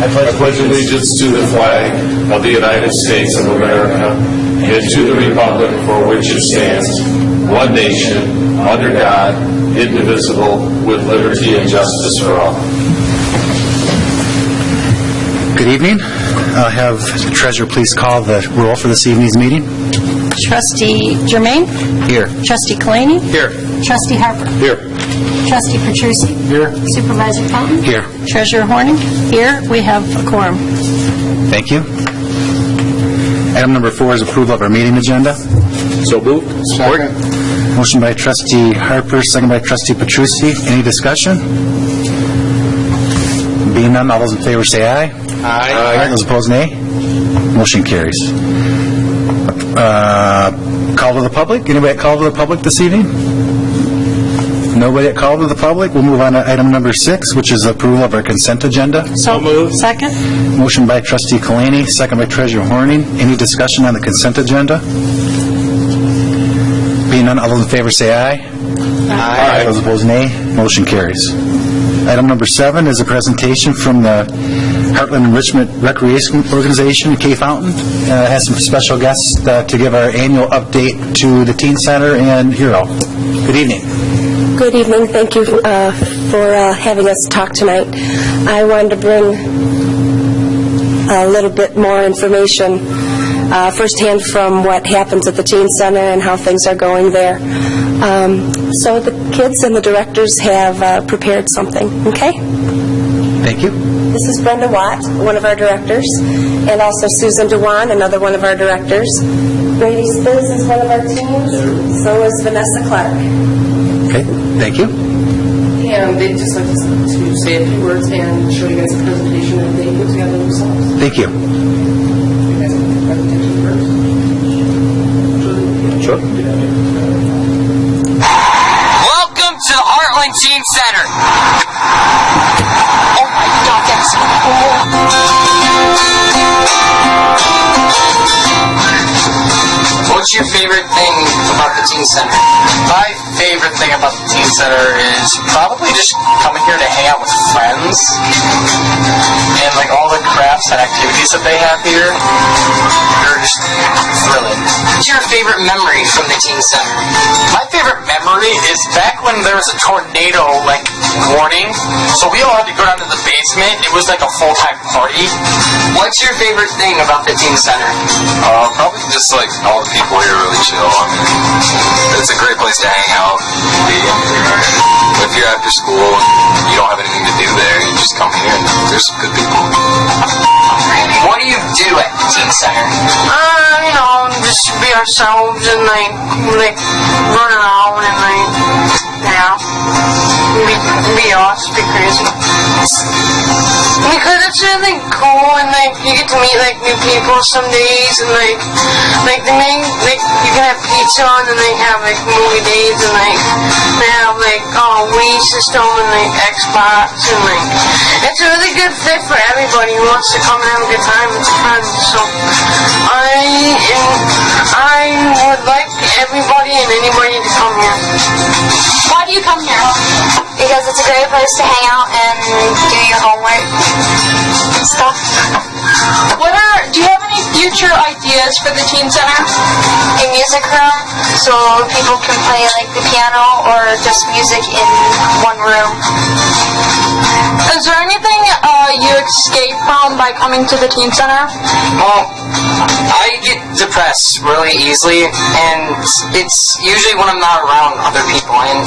I pledge allegiance to the flag of the United States of America and to the republic for which it stands, one nation, under God, indivisible, with liberty and justice for all. Good evening. I'll have the treasurer please call the roll for this evening's meeting. Trustee Germain? Here. Trustee Kalani? Here. Trustee Harper? Here. Trustee Petrucci? Here. Supervisor Fountain? Here. Treasurer Horning? Here. We have a quorum. Thank you. Item number 4 is approval of our meeting agenda. So moved. Support. Motion by Trustee Harper, second by Trustee Petrucci. Any discussion? Being none, all those in favor say aye. Aye. Those opposed, nay. Motion carries. Call to the public. Anybody at call to the public this evening? Nobody at call to the public. We'll move on to item number 6, which is approval of our consent agenda. So moved. Second? Motion by Trustee Kalani, second by Treasurer Horning. Any discussion on the consent agenda? Being none, all those in favor say aye. Aye. Those opposed, nay. Motion carries. Item number 7 is a presentation from the Hartland Enrichment Recreation Organization, Kay Fountain. Has some special guests to give our annual update to the Teen Center and Hero. Good evening. Good evening. Thank you for having us talk tonight. I wanted to bring a little bit more information firsthand from what happens at the Teen Center and how things are going there. So the kids and the directors have prepared something, okay? Thank you. This is Brenda Watt, one of our directors, and also Susan Dewan, another one of our directors. Brady Spitz is one of our teams, so is Vanessa Clark. Okay, thank you. And they'd just like to say a few words and show you guys a presentation that they put together themselves. Thank you. You guys want the presentation first? Sure. Welcome to the Hartland Teen Center. Oh my God, that's so cool. What's your favorite thing about the Teen Center? My favorite thing about the Teen Center is probably just coming here to hang out with friends and like all the crafts and activities that they have here. They're just thrilling. What's your favorite memory from the Teen Center? My favorite memory is back when there was a tornado warning, so we all had to go down to the basement. It was like a full-time party. What's your favorite thing about the Teen Center? Probably just like all the people here really chill. I mean, it's a great place to hang out. If you're after school and you don't have anything to do there, you just come here and there's some good people. What do you do at the Teen Center? Just be ourselves and like run around and be us, be crazy. Because it's really cool and you get to meet new people some days and you can have pizza and then they have movie days and they have Wii system and Xbox and it's a really good fit for everybody who wants to come and have a good time with their friends. So I would like everybody and anybody to come here. Why do you come here? Because it's a great place to hang out and do your homework and stuff. Do you have any future ideas for the Teen Center? A music room, so people can play the piano or just music in one room. Is there anything you escape from by coming to the Teen Center? Well, I get depressed really easily, and it's usually when I'm not around other people. And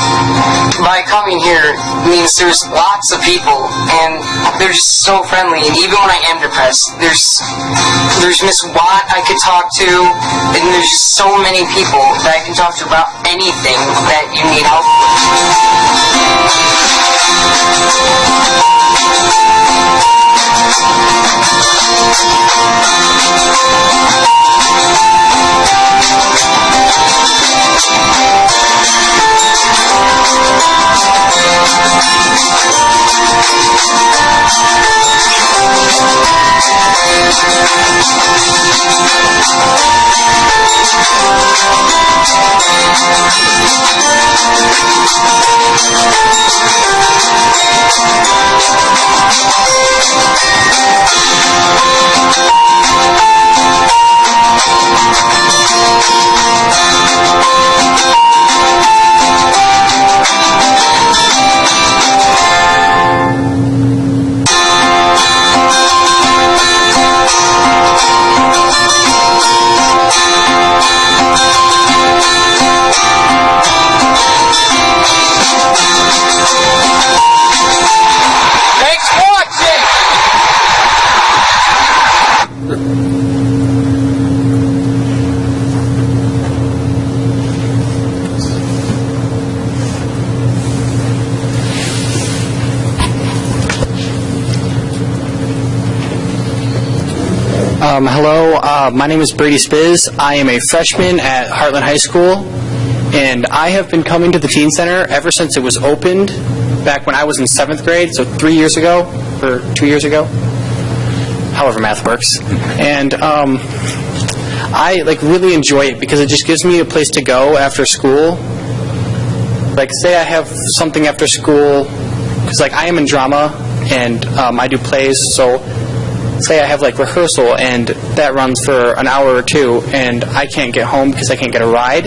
by coming here means there's lots of people, and they're just so friendly. And even when I am depressed, there's Miss Watt I could talk to, and there's just so many people that I can talk to about anything that you need help with. Hello, my name is Brady Spiz. I am a freshman at Hartland High School, and I have been coming to the Teen Center ever since it was opened, back when I was in 7th grade, so 3 years ago, or 2 years ago, however math works. And I really enjoy it because it just gives me a place to go after school. Like, say I have something after school, because I am in drama, and I do plays, so say I have rehearsal and that runs for an hour or two and I can't get home because I can't get a ride,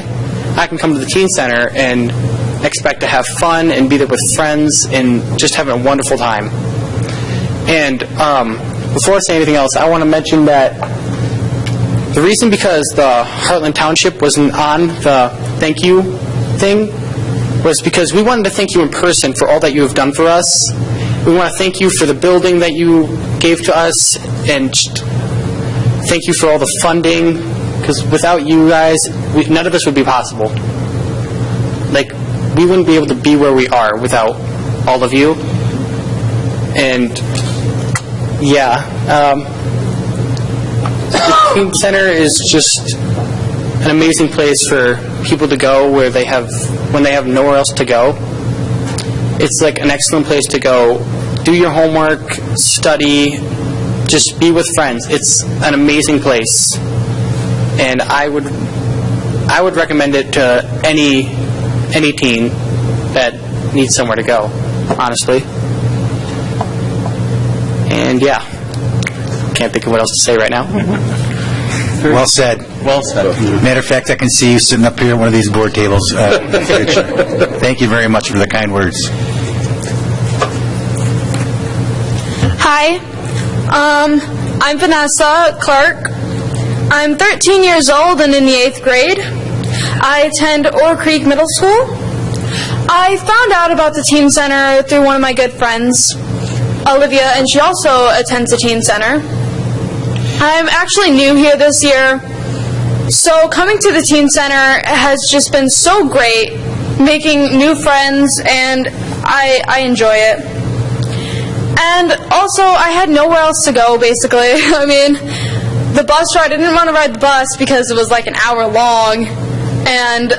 I can come to the Teen Center and expect to have fun and be there with friends and just having a wonderful time. And before I say anything else, I want to mention that the reason because the Hartland Township wasn't on the thank you thing was because we wanted to thank you in person for all that you have done for us. We want to thank you for the building that you gave to us, and thank you for all the funding, because without you guys, none of this would be possible. We wouldn't be able to be where we are without all of you. And, yeah, the Teen Center is just an amazing place for people to go when they have nowhere else to go. It's an excellent place to go, do your homework, study, just be with friends. It's an amazing place, and I would recommend it to any teen that needs somewhere to go, honestly. And yeah, can't think of what else to say right now. Well said. Well said. Matter of fact, I can see you sitting up here at one of these board tables. Thank you very much for the kind words. Hi, I'm Vanessa Clark. I'm 13 years old and in the 8th grade. I attend Ore Creek Middle School. I found out about the Teen Center through one of my good friends, Olivia, and she also attends the Teen Center. I'm actually new here this year, so coming to the Teen Center has just been so great, making new friends, and I enjoy it. And also, I had nowhere else to go, basically. I mean, the bus ride, I didn't want to ride the bus because it was an hour long, and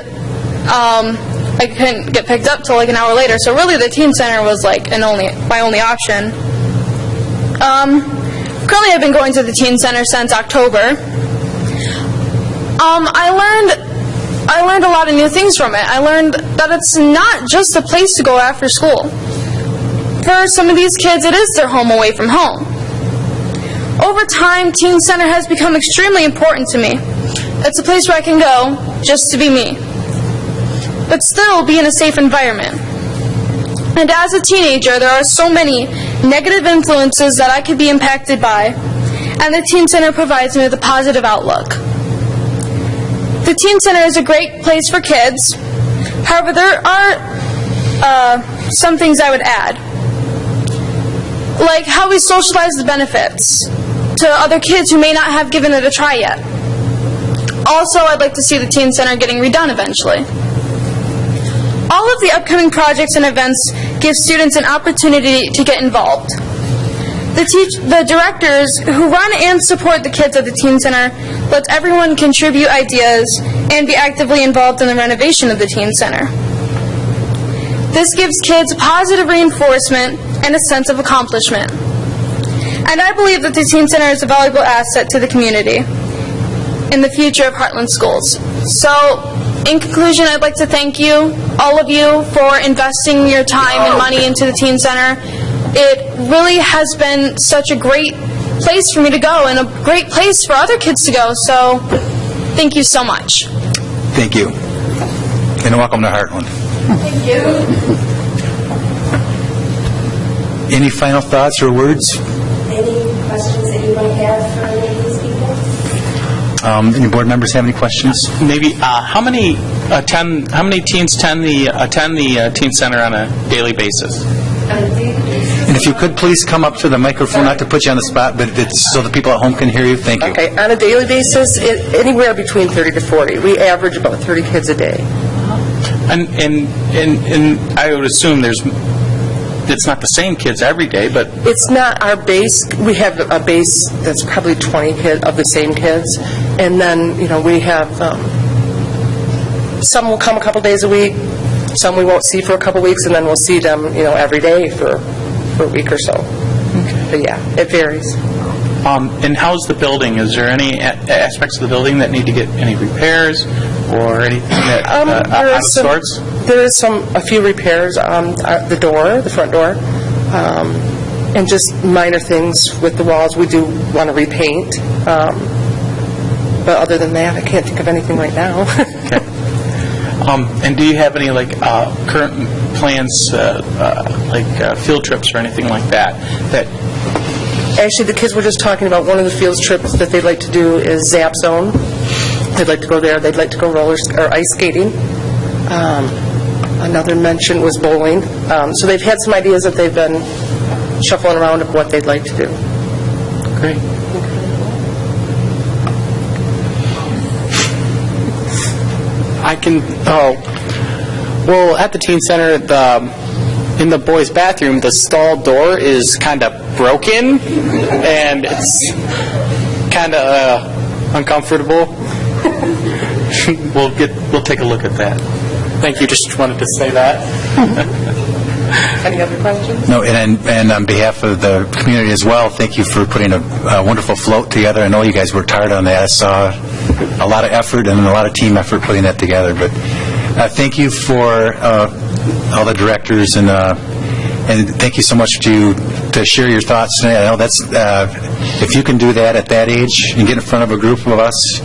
I couldn't get picked up till an hour later. So really, the Teen Center was my only option. Currently, I've been going to the Teen Center since October. I learned a lot of new things from it. I learned that it's not just a place to go after school. For some of these kids, it is their home away from home. Over time, Teen Center has become extremely important to me. It's a place where I can go just to be me, but still be in a safe environment. And as a teenager, there are so many negative influences that I could be impacted by, and the Teen Center provides me with a positive outlook. The Teen Center is a great place for kids. However, there are some things I would add, like how we socialize the benefits to other kids who may not have given it a try yet. Also, I'd like to see the Teen Center getting redone eventually. All of the upcoming projects and events give students an opportunity to get involved. The directors who run and support the kids at the Teen Center let everyone contribute ideas and be actively involved in the renovation of the Teen Center. This gives kids positive reinforcement and a sense of accomplishment. And I believe that the Teen Center is a valuable asset to the community in the future of Hartland schools. So, in conclusion, I'd like to thank you, all of you, for investing your time and money into the Teen Center. It really has been such a great place for me to go and a great place for other kids to go, so thank you so much. Thank you. And welcome to Hartland. Thank you. Any final thoughts or words? Any questions that you might have for any of these people? Any board members have any questions? Maybe how many teens attend the Teen Center on a daily basis? And if you could please come up to the microphone, not to put you on the spot, but it's so the people at home can hear you. Thank you. Okay, on a daily basis, anywhere between 30 to 40. We average about 30 kids a day. And I would assume there's it's not the same kids every day, but It's not our base. We have a base that's probably 20 kids of the same kids, and then, we have, some will come a couple days a week, some we won't see for a couple weeks, and then we'll see them, every day for a week or so. But yeah, it varies. and how's the building? Is there any aspects of the building that need to get any repairs or anything that out of sorts? There is a few repairs on the front door, and just minor things with the walls. We do want to repaint, but other than that, I can't think of anything right now. Okay. And do you have any current plans, field trips or anything like that? Actually, the kids were just talking about one of the field trips that they'd like to do is Zap Zone. They'd like to go there. They'd like to go ice skating. Another mention was bowling. So they've had some ideas that they've been shuffling around of what they'd like to do. Great. Well, at the teen center, in the boys' bathroom, the stall door is kind of broken, and it's kind of uncomfortable. We'll take a look at that. Thank you. Just wanted to say that. Any other questions? No, and on behalf of the community as well, thank you for putting a wonderful float together. I know you guys worked hard on that. I saw a lot of effort and a lot of team effort putting that together. But thank you for all the directors, and thank you so much to share your thoughts tonight. I know that's if you can do that at that age and get in front of a group of us,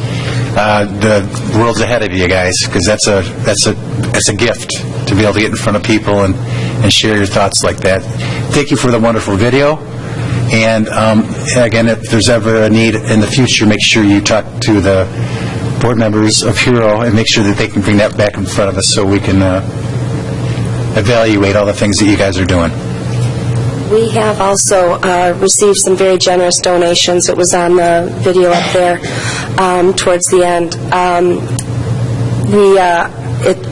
the world's ahead of you guys, because that's a gift to be able to get in front of people and share your thoughts like that. Thank you for the wonderful video. And again, if there's ever a need in the future, make sure you talk to the board members of HERO and make sure that they can bring that back in front of us so we can evaluate all the things that you guys are doing. We have also received some very generous donations. It was on the video up there towards the end.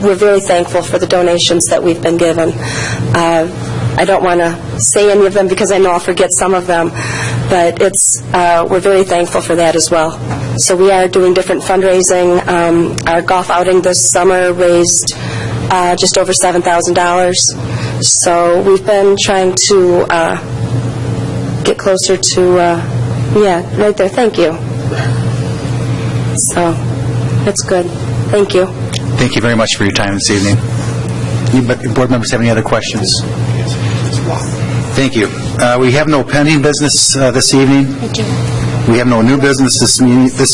We're very thankful for the donations that we've been given. I don't want to say any of them because I know I'll forget some of them, but we're very thankful for that as well. So we are doing different fundraising. Our golf outing this summer raised just over $7,000. So we've been trying to get closer to, right there, thank you. So, that's good. Thank you. Thank you very much for your time this evening. Any board members have any other questions? Thank you. We have no pending business this evening. We have no new business this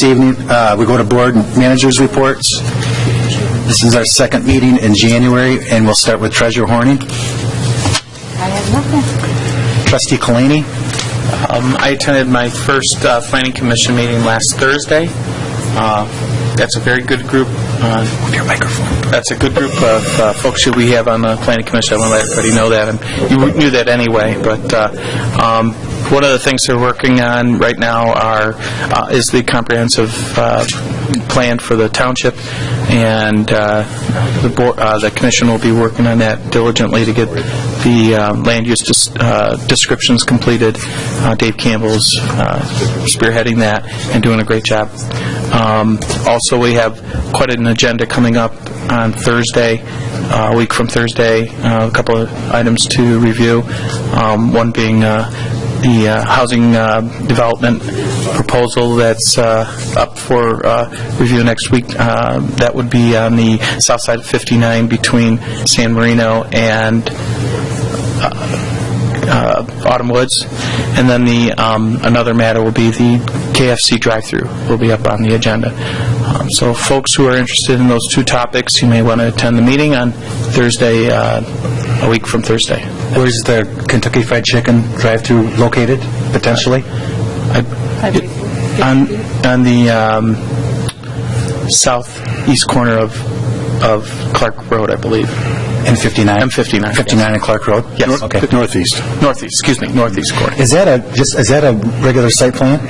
evening. We go to board managers' reports. This is our second meeting in January, and we'll start with Treasurer Horning. I have nothing. Trustee Kalani. I attended my first Planning Commission meeting last Thursday. That's a very good group. Your microphone. That's a good group of folks that we have on the Planning Commission. I want to let everybody know that, and you knew that anyway. But one of the things they're working on right now is the comprehensive plan for the township, and the commission will be working on that diligently to get the land use descriptions completed. Dave Campbell's spearheading that and doing a great job. Also, we have quite an agenda coming up on Thursday, a week from Thursday, a couple of items to review, one being the housing development proposal that's up for review next week. That would be on the south side of 59 between San Marino and Autumn Woods. And then another matter will be the KFC drive-through will be up on the agenda. So folks who are interested in those two topics, you may want to attend the meeting on Thursday, a week from Thursday. Where's the Kentucky Fried Chicken drive-thru located, potentially? On the southeast corner of Clark Road, I believe. M59? M59. 59 and Clark Road? Yes. Okay. Northeast, northeast corner. Is that a regular site plan?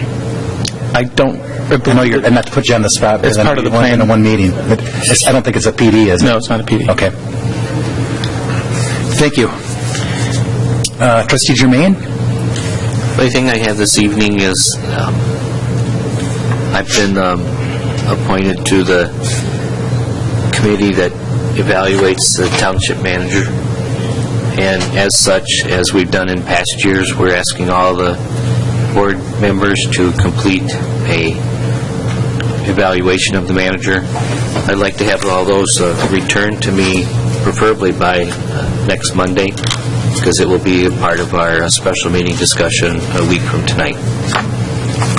I don't... I know you're, and not to put you on the spot, it's part of the plan. In one meeting, but I don't think it's a PD, is it? No, it's not a PD. Okay. Thank you. Trustee Germain? The only thing I have this evening is I've been appointed to the committee that evaluates the township manager. And as such, as we've done in past years, we're asking all the board members to complete a evaluation of the manager. I'd like to have all those returned to me, preferably by next Monday, because it will be a part of our special meeting discussion a week from tonight.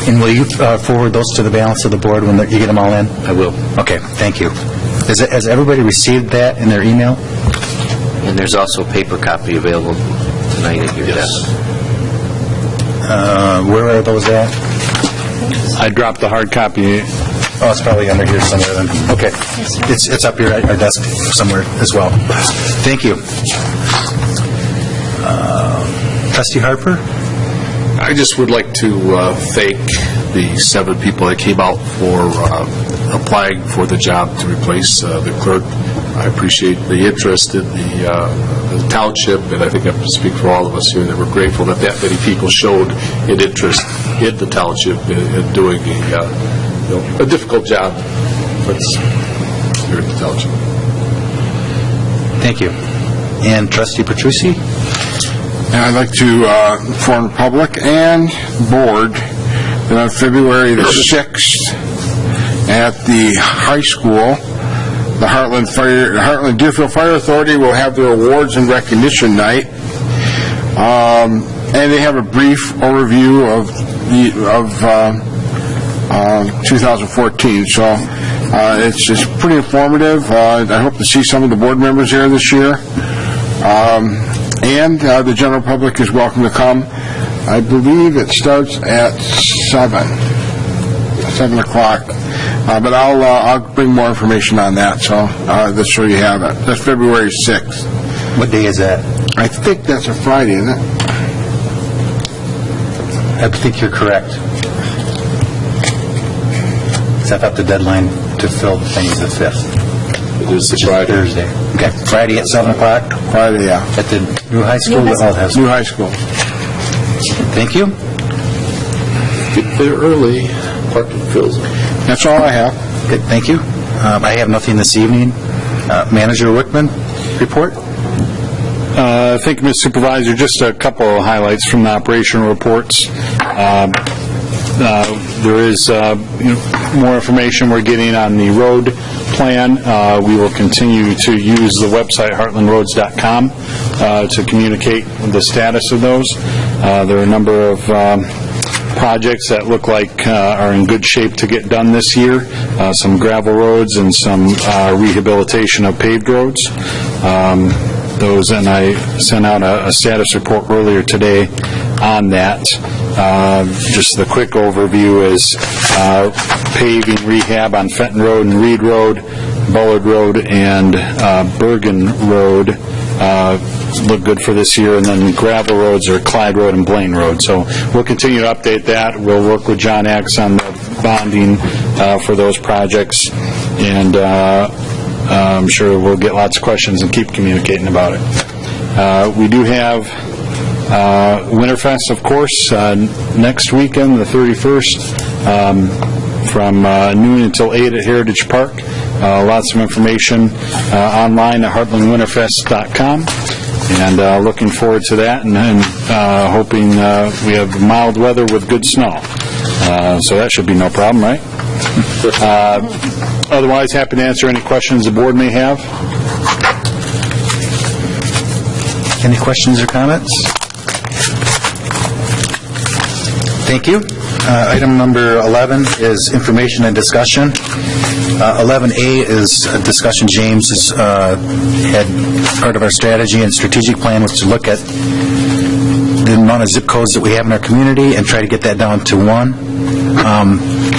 And will you forward those to the balance of the board when you get them all in? I will. Okay, thank you. Has everybody received that in their email? And there's also a paper copy available tonight at your desk. Where are those at? I dropped the hard copy. Oh, it's probably under here somewhere then. Okay. It's up here at our desk somewhere as well. Thank you. Trustee Harper? I just would like to thank the 7 people that came out for applying for the job to replace the clerk. I appreciate the interest in the township, and I think I can speak for all of us here that we're grateful that many people showed an interest in the township in doing a difficult job here at the township. Thank you. And Trustee Petrucci? I'd like to inform the public and board that on February the 6th at the high school, the Hartland Deerfield Fire Authority will have their awards and recognition night, and they have a brief overview of 2014. So it's pretty informative. I hope to see some of the board members there this year. And the general public is welcome to come. I believe it starts at 7 o'clock. But I'll bring more information on that, so you have it. That's February 6th. What day is that? I think that's a Friday, isn't it? I think you're correct. I thought the deadline to fill the thing is the 5th. It is the Friday. Thursday. Okay. Friday at 7 o'clock? Friday, yeah. At the new high school? New high school. Thank you. Get there early. Parking fills. That's all I have. Good, thank you. I have nothing this evening. Manager Wickman, report? Thank you, Mr. Supervisor. Just a couple of highlights from the operational reports. There is more information we're getting on the road plan. We will continue to use the website heartlandroads.com to communicate the status of those. There are a number of projects that look like are in good shape to get done this year. Some gravel roads and some rehabilitation of paved roads. And I sent out a status report earlier today on that. Just the quick overview is paving rehab on Fenton Road and Reed Road, Bullard Road, and Bergen Road look good for this year, and then gravel roads are Clyde Road and Blaine Road. So we'll continue to update that. We'll work with John Axe on the bonding for those projects, and I'm sure we'll get lots of questions and keep communicating about it. We do have Winterfest, of course, next weekend, the 31st, from noon until 8 at Heritage Park. Lots of information online at heartlandwinterfest.com. And looking forward to that, and hoping we have mild weather with good snow. So that should be no problem, right? Otherwise, happy to answer any questions the board may have. Any questions or comments? Thank you. Item number 11 is information and discussion. 11A is a discussion. James has had part of our strategy and strategic plan was to look at the amount of zip codes that we have in our community and try to get that down to 1.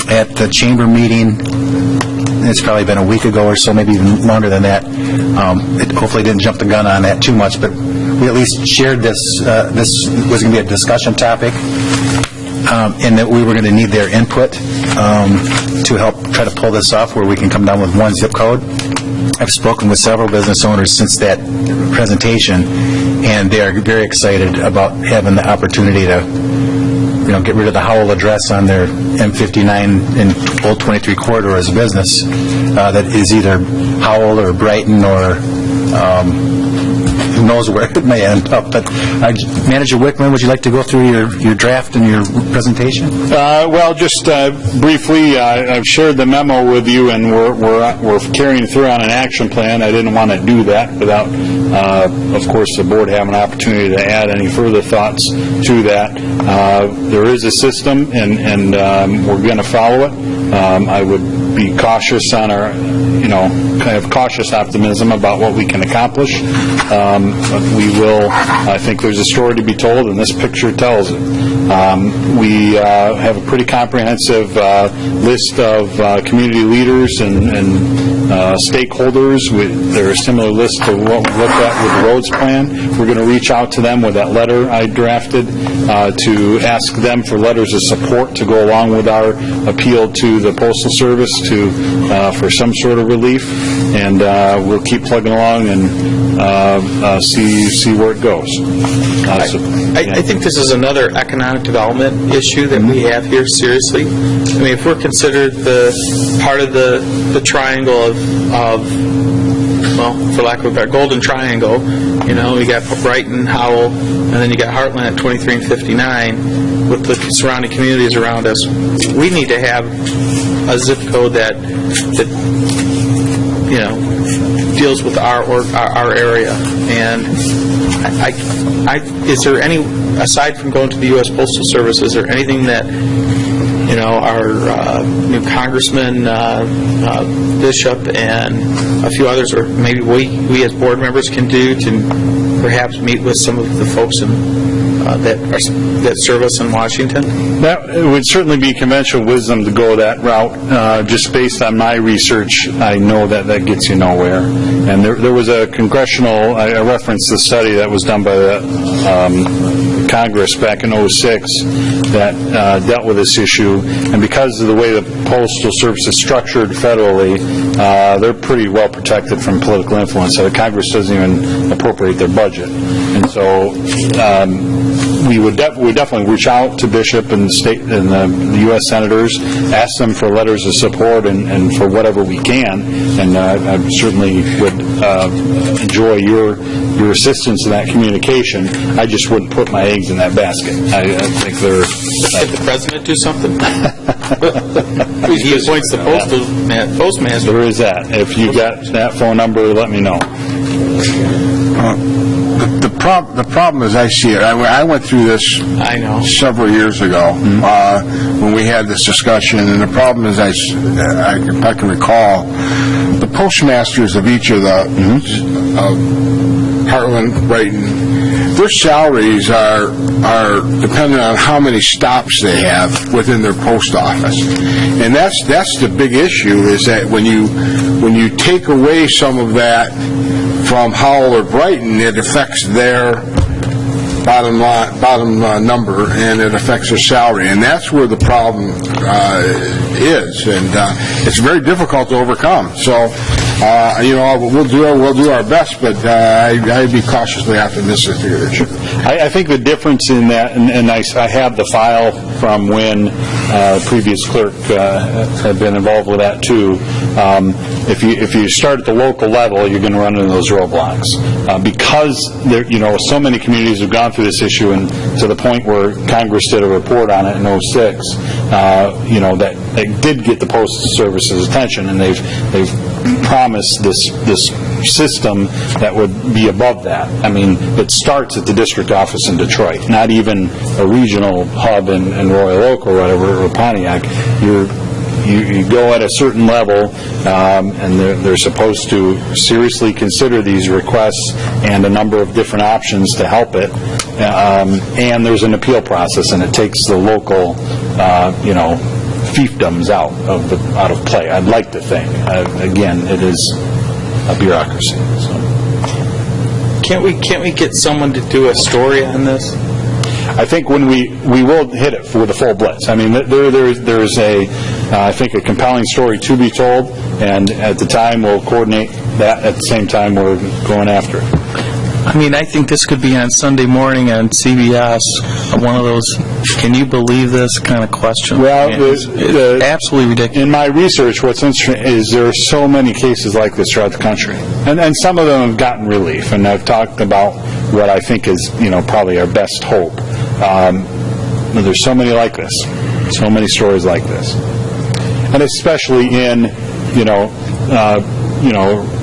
At the chamber meeting, it's probably been a week ago or so, maybe even longer than that. It hopefully didn't jump the gun on that too much, but we at least shared this. This was going to be a discussion topic. And that we were going to need their input to help try to pull this off where we can come down with 1 zip code. I've spoken with several business owners since that presentation, and they are very excited about having the opportunity to, get rid of the Howell address on their M59 and Old 23 corridor as a business that is either Howell or Brighton or who knows where it may end up. But Manager Wickman, would you like to go through your draft and your presentation? Well, just briefly, I've shared the memo with you, and we're carrying through on an action plan. I didn't want to do that without, of course, the board having an opportunity to add any further thoughts to that. There is a system, and we're going to follow it. I would be cautious on our, kind of cautious optimism about what we can accomplish. But we will, I think there's a story to be told, and this picture tells it. We have a pretty comprehensive list of community leaders and stakeholders. There are a similar list to what we looked at with the roads plan. We're going to reach out to them with that letter I drafted to ask them for letters of support to go along with our appeal to the Postal Service for some sort of relief, and we'll keep plugging along and see where it goes. I think this is another economic development issue that we have here, seriously. I mean, if we're considered the part of the triangle of, well, for lack of a better, Golden Triangle, you got Brighton, Howell, and then you got Hartland at 23 and 59 with the surrounding communities around us. We need to have a zip code that deals with our area. And is there any, aside from going to the U.S. Postal Service, is there anything that our new Congressman Bishop and a few others, or maybe we as board members can do to perhaps meet with some of the folks that serve us in Washington? That would certainly be conventional wisdom to go that route. Just based on my research, I know that gets you nowhere. And there was a congressional, I referenced the study that was done by the Congress back in '06 that dealt with this issue. And because of the way the Postal Service is structured federally, they're pretty well protected from political influence. So the Congress doesn't even appropriate their budget. And so we would definitely reach out to Bishop and state and the U.S. senators, ask them for letters of support and for whatever we can. And I certainly would enjoy your assistance in that communication. I just wouldn't put my eggs in that basket. I think they're... Did the president do something? He appoints the postmaster. There is that. If you got that phone number, let me know. The problem as I see it, I went through this several years ago when we had this discussion, and the problem is, if I can recall, the postmasters of each of the Hartland, Brighton, their salaries are dependent on how many stops they have within their post office, and that's the big issue. Is that when you take away some of that from Howell or Brighton, it affects their bottom number, and it affects their salary, and that's where the problem is, and it's very difficult to overcome. So, we'll do our best, but I'd be cautiously optimistic here. I think the difference in that, and I have the file from when previous clerk had been involved with that too. If you start at the local level, you're going to run into those roadblocks because there, so many communities have gone through this issue, and to the point where Congress did a report on it in '06. That they did get the Postal Service's attention, and they've promised this system that would be above that. I mean, it starts at the district office in Detroit, not even a regional hub in Royal Oak or whatever, or Pontiac. You go at a certain level, and they're supposed to seriously consider these requests and a number of different options to help it. And there's an appeal process, and it takes the local, fiefdoms out of play. I'd like to think. Again, it is a bureaucracy. So. Can't we get someone to do a story on this? I think when we will hit it with a full blitz. I mean, there is I think a compelling story to be told, and at the time we'll coordinate that. At the same time, we're going after it. I mean, I think this could be on Sunday morning on CBS, one of those, can you believe this kind of question. Well, It's absolutely ridiculous. In my research, what's interesting is there are so many cases like this throughout the country. And some of them have gotten relief, and I've talked about what I think is, probably our best hope. But there's so many like this, so many stories like this. And especially in,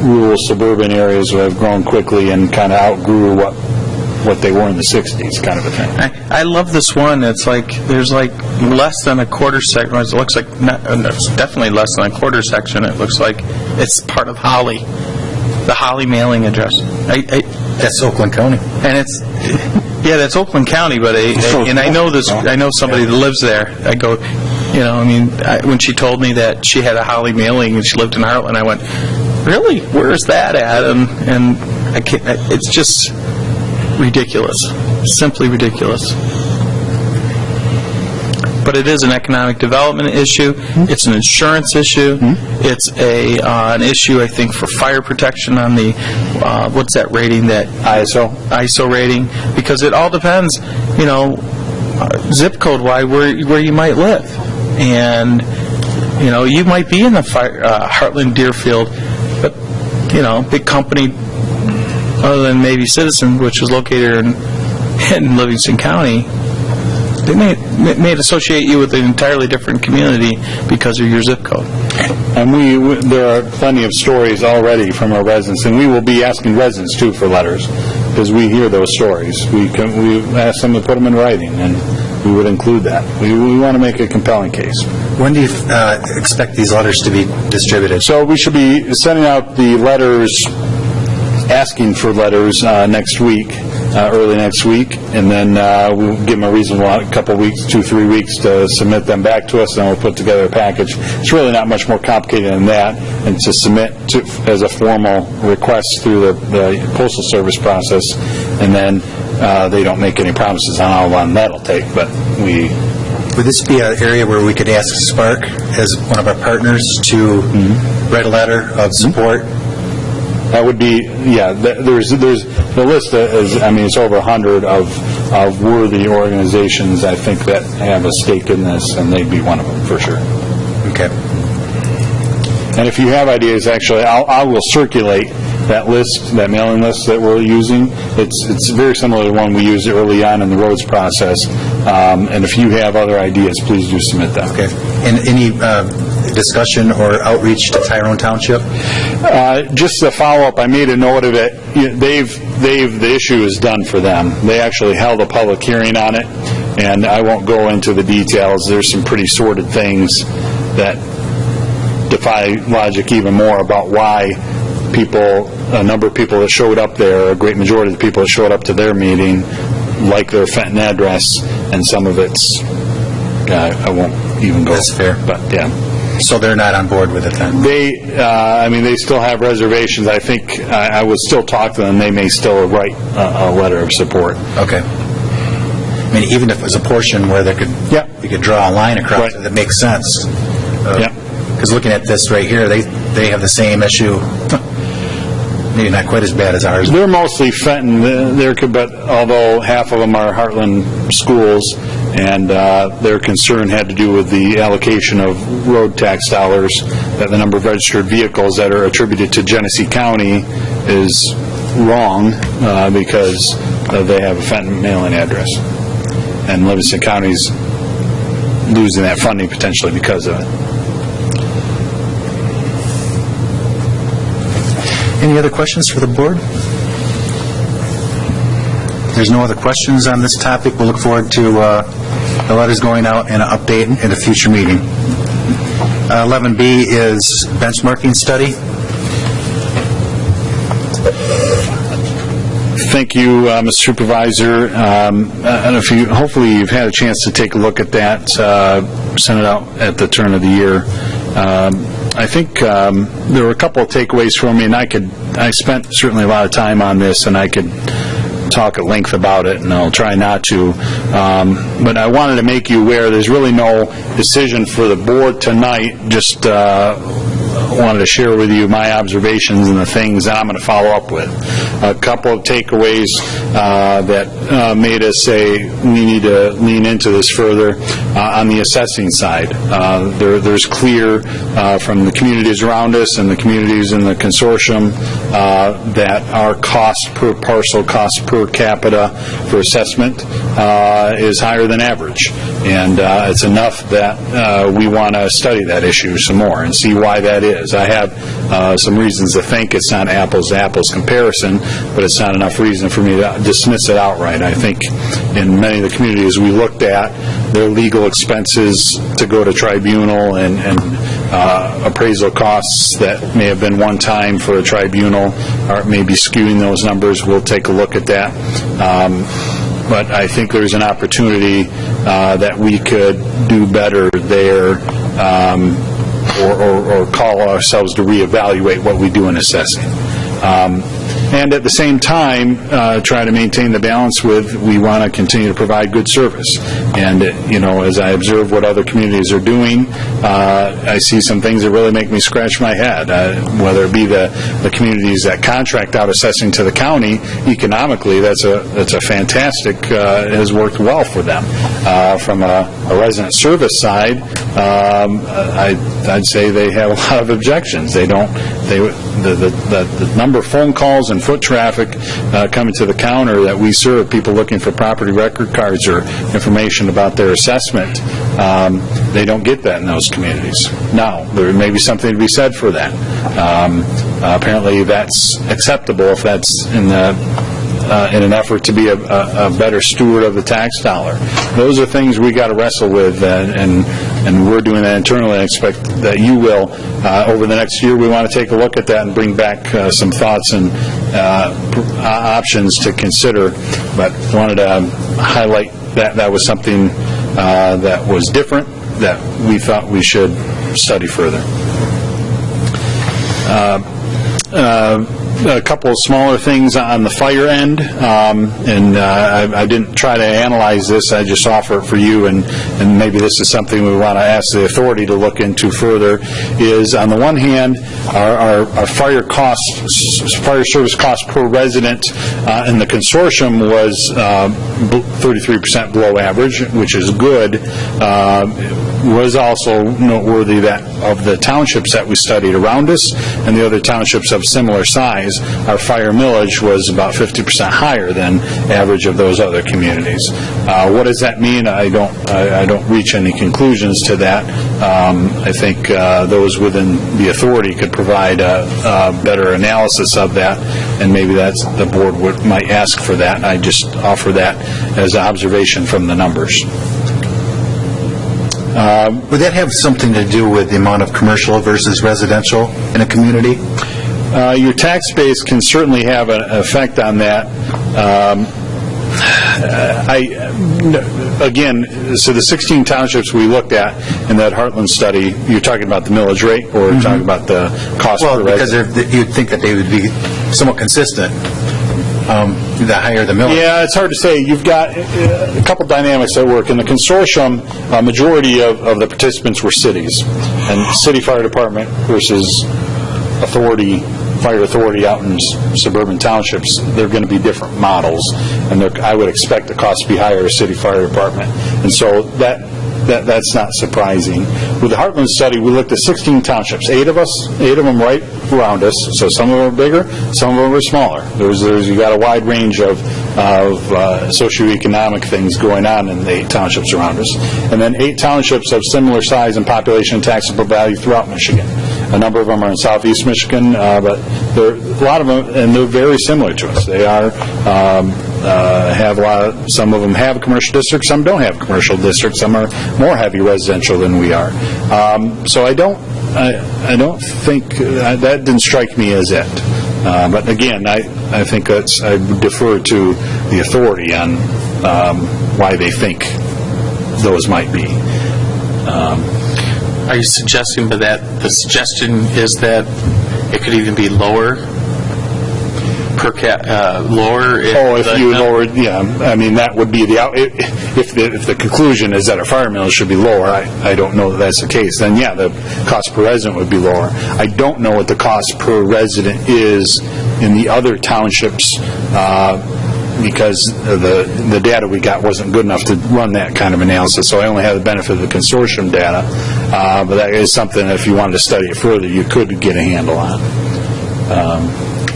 rural suburban areas that have grown quickly and kind of outgrew what they were in the 60s, kind of a thing. I love this one. It's like, there's like less than a quarter section. It looks like, it's definitely less than a quarter section. It looks like it's part of Holly, the Holly mailing address. That's Oakland County. And it's, yeah, that's Oakland County, but and I know this, I know somebody that lives there. I go, when she told me that she had a Holly mailing and she lived in Hartland, I went, really? Where is that at? And I can't, it's just ridiculous, simply ridiculous. But it is an economic development issue. It's an insurance issue. It's an issue, I think, for fire protection on the what's that rating? That ISO rating, because it all depends, zip code wise where you might live, and you might be in the Hartland Deerfield, but big company other than maybe Citizen, which was located in Livingston County. They may associate you with an entirely different community because of your zip code. And there are plenty of stories already from our residents, and we will be asking residents, too, for letters, because we hear those stories. We ask them to put them in writing, and we would include that. We want to make a compelling case. When do you expect these letters to be distributed? So we should be sending out the letters, asking for letters next week. Early next week, and then we'll give them a reasonable couple weeks, 2-3 weeks to submit them back to us, and we'll put together a package. It's really not much more complicated than that, and to submit as a formal request through the Postal Service process, and then they don't make any promises on how long that'll take, but we... Would this be an area where we could ask Spark as one of our partners to write a letter of support? That would be, yeah, there's the list is, it's over 100 of worthy organizations, I think, that have a stake in this, and they'd be one of them, for sure. Okay. And if you have ideas, actually, I will circulate that list, that mailing list that we're using. It's very similar to the one we used early on in the roads process. And if you have other ideas, please do submit them. Okay. And any discussion or outreach to Tyrone Township? Just a follow-up, I made a note of it. The issue is done for them. They actually held a public hearing on it, and I won't go into the details. There's some pretty sordid things that defy logic even more about why a number of people that showed up there, a great majority of the people that showed up to their meeting, like their Fenton address, and some of it's, I won't even go. That's fair. But, yeah. So they're not on board with it then? They still have reservations. I think I would still talk to them. They may still write a letter of support. Okay. Even if it was a portion where you could draw a line across it that makes sense. Because looking at this right here, they have the same issue. Maybe not quite as bad as ours. They're mostly Fenton, but although half of them are Hartland schools, and their concern had to do with the allocation of road tax dollars, that the number of registered vehicles that are attributed to Genesee County is wrong because they have a Fenton mailing address. And Livingston County's losing that funding potentially because of it. Any other questions for the board? If there's no other questions on this topic, we'll look forward to the letters going out and an update at a future meeting. 11B is benchmarking study. Thank you, Mr. Supervisor. And hopefully you've had a chance to take a look at that, sent it out at the turn of the year. I think there were a couple of takeaways for me, and I spent certainly a lot of time on this, and I could talk at length about it, and I'll try not to. But I wanted to make you aware there's really no decision for the board tonight, just wanted to share with you my observations and the things that I'm going to follow up with. A couple of takeaways that made us say we need to lean into this further on the assessing side. There's clear from the communities around us and the communities in the consortium that our cost per parcel, cost per capita for assessment is higher than average. And it's enough that we want to study that issue some more and see why that is. I have some reasons to think it's not apples-to-apples comparison, but it's not enough reason for me to dismiss it outright. I think in many of the communities we looked at, their legal expenses to go to tribunal and appraisal costs that may have been one time for a tribunal are maybe skewing those numbers. We'll take a look at that. But I think there's an opportunity that we could do better there, or call ourselves to reevaluate what we do in assessing. And at the same time, try to maintain the balance with we want to continue to provide good service. And, as I observe what other communities are doing, I see some things that really make me scratch my head, whether it be the communities that contract out assessing to the county. Economically, that's a fantastic, it has worked well for them. From a resident service side, I'd say they have a lot of objections. The number of phone calls and foot traffic coming to the counter that we serve, people looking for property record cards or information about their assessment, they don't get that in those communities. Now, there may be something to be said for that. Apparently that's acceptable if that's in an effort to be a better steward of the tax dollar. Those are things we got to wrestle with, and we're doing that internally. I expect that you will. Over the next year, we want to take a look at that and bring back some thoughts and options to consider, but wanted to highlight that was something that was different that we thought we should study further. A couple of smaller things on the fire end, and I didn't try to analyze this, I just offer it for you, and maybe this is something we want to ask the authority to look into further, is on the one hand, our fire service cost per resident in the consortium was 33% below average, which is good. Was also noteworthy that of the townships that we studied around us and the other townships of similar size, our fire millage was about 50% higher than average of those other communities. What does that mean? I don't reach any conclusions to that. I think those within the authority could provide a better analysis of that, and maybe that's the board might ask for that. I just offer that as an observation from the numbers. Would that have something to do with the amount of commercial versus residential in a community? Your tax base can certainly have an effect on that. Again, so the 16 townships we looked at in that Hartland study, you're talking about the millage rate, or you're talking about the cost per resident? Because you'd think that they would be somewhat consistent. The higher the millage. Yeah, it's hard to say. You've got a couple dynamics at work. In the consortium, a majority of the participants were cities, and city fire department versus fire authority out in suburban townships, they're going to be different models, and I would expect the cost to be higher at city fire department. And so that's not surprising. With the Hartland study, we looked at 16 townships, 8 of them right around us, so some of them are bigger, some of them are smaller. You got a wide range of socioeconomic things going on in the 8 townships around us. And then 8 townships of similar size and population and taxable value throughout Michigan. A number of them are in southeast Michigan, but a lot of them, and they're very similar to us. They are some of them have commercial districts, some don't have commercial districts, some are more heavy residential than we are. So I don't think that didn't strike me as it. But again, I think I would defer to the authority on why they think those might be. Are you suggesting by that, the suggestion is that it could even be lower? lower? If you lowered, yeah, I mean, that would be if the conclusion is that our fire mills should be lower, I don't know that that's the case, then yeah, the cost per resident would be lower. I don't know what the cost per resident is in the other townships, because the data we got wasn't good enough to run that kind of analysis, so I only have the benefit of the consortium data, but that is something, if you wanted to study it further, you could get a handle on.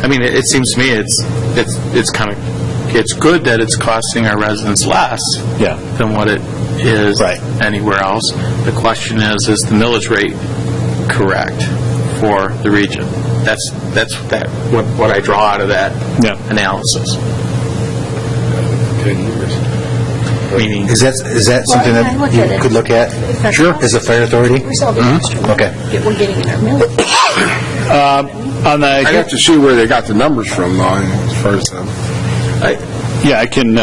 I mean, it seems to me it's good that it's costing our residents less than what it is anywhere else. The question is the millage rate correct for the region? That's what I draw out of that analysis. Meaning, is that something that you could look at? Sure. As a fire authority? Okay. We're getting in our millage. I'd have to see where they got the numbers from, though, as far as yeah, I can.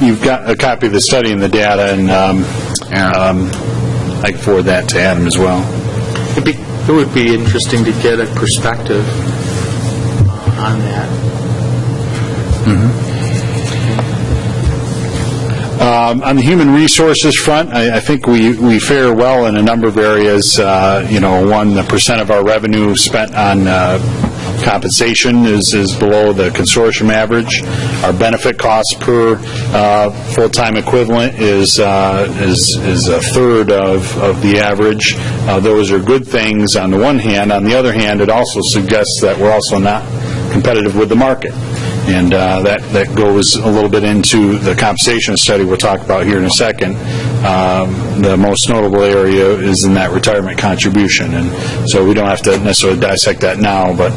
You've got a copy of the study and the data, and I can forward that to Adam as well. It would be interesting to get a perspective on that. On the human resources front, I think we fare well in a number of areas. One, the percent of our revenue spent on compensation is below the consortium average. Our benefit costs per full-time equivalent is a third of the average. Those are good things on the one hand. On the other hand, it also suggests that we're also not competitive with the market. And that goes a little bit into the compensation study we'll talk about here in a second. The most notable area is in that retirement contribution, and so we don't have to necessarily dissect that now, but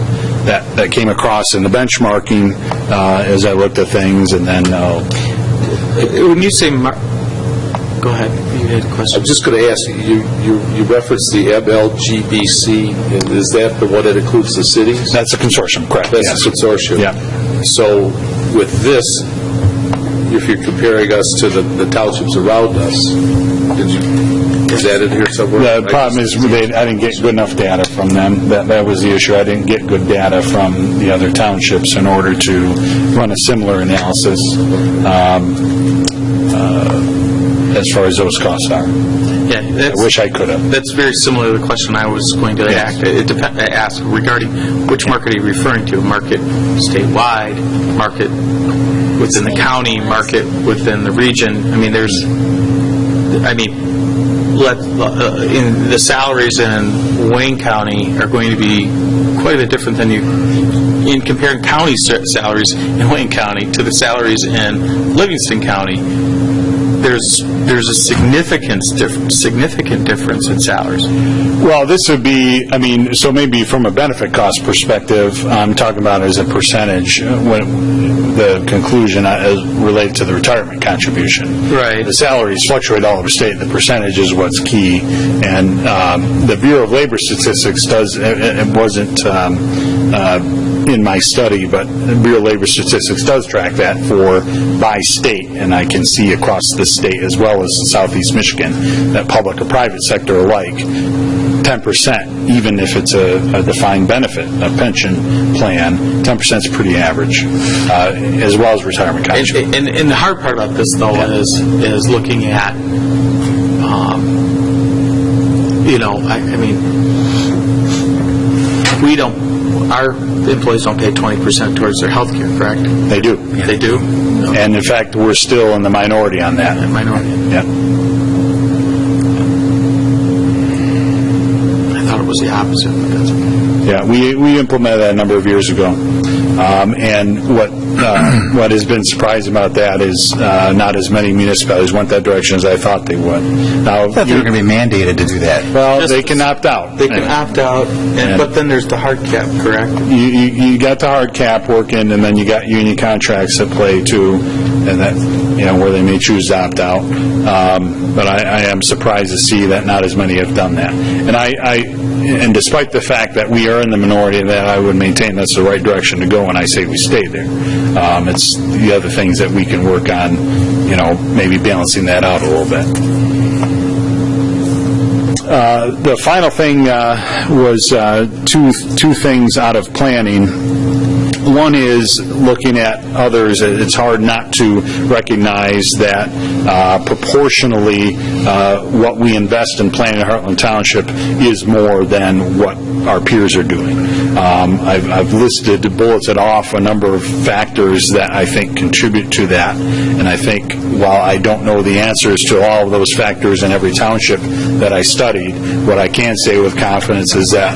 that came across in the benchmarking as I looked at things, and then... when you say... Go ahead. You had a question. I'm just going to ask you referenced the MLGBC, and is that the one that includes the cities? That's a consortium, correct. That's a consortium. Yeah. So with this, if you're comparing us to the townships around us, is that in here somewhere? The problem is I didn't get good enough data from them. That was the issue. I didn't get good data from the other townships in order to run a similar analysis. As far as those costs are. Yeah, I wish I could have. That's very similar to the question I was going to ask regarding which market are you referring to? Market statewide, market within the county, market within the region. I mean, in the salaries in Wayne County are going to be quite a bit different than in comparing county salaries in Wayne County to the salaries in Livingston County. There's a significant difference in salaries. Well, this would be, so maybe from a benefit cost perspective, I'm talking about as a percentage, when the conclusion is related to the retirement contribution. Right. The salaries fluctuate all over state. The percentage is what's key. And the Bureau of Labor Statistics it wasn't in my study, but the Bureau of Labor Statistics does track that by state, and I can see across the state as well as Southeast Michigan that public or private sector alike, 10%, even if it's a defined benefit, a pension plan, 10% is pretty average, as well as retirement contribution. And the hard part about this, though, is looking at, our employees don't pay 20% towards their health care, correct? They do. Yeah. They do? No. And in fact, we're still in the minority on that. Minority. Yeah. I thought it was the opposite, but that's okay. Yeah, we implemented that a number of years ago. And what has been surprising about that is not as many municipalities went that direction as I thought they would. Now, I thought they were going to be mandated to do that. Well, they can opt out. They can opt out, but then there's the hard cap, correct? You got the hard cap working, and then you got union contracts at play too, and that where they may choose to opt out. But I am surprised to see that not as many have done that. And despite the fact that we are in the minority, that I would maintain that's the right direction to go when I say we stay there. It's the other things that we can work on, maybe balancing that out a little bit. The final thing was two things out of planning. One is looking at others. It's hard not to recognize that proportionally what we invest in planning Hartland Township is more than what our peers are doing. I've listed, bulleted off a number of factors that I think contribute to that, and I think while I don't know the answers to all of those factors in every township that I studied, what I can say with confidence is that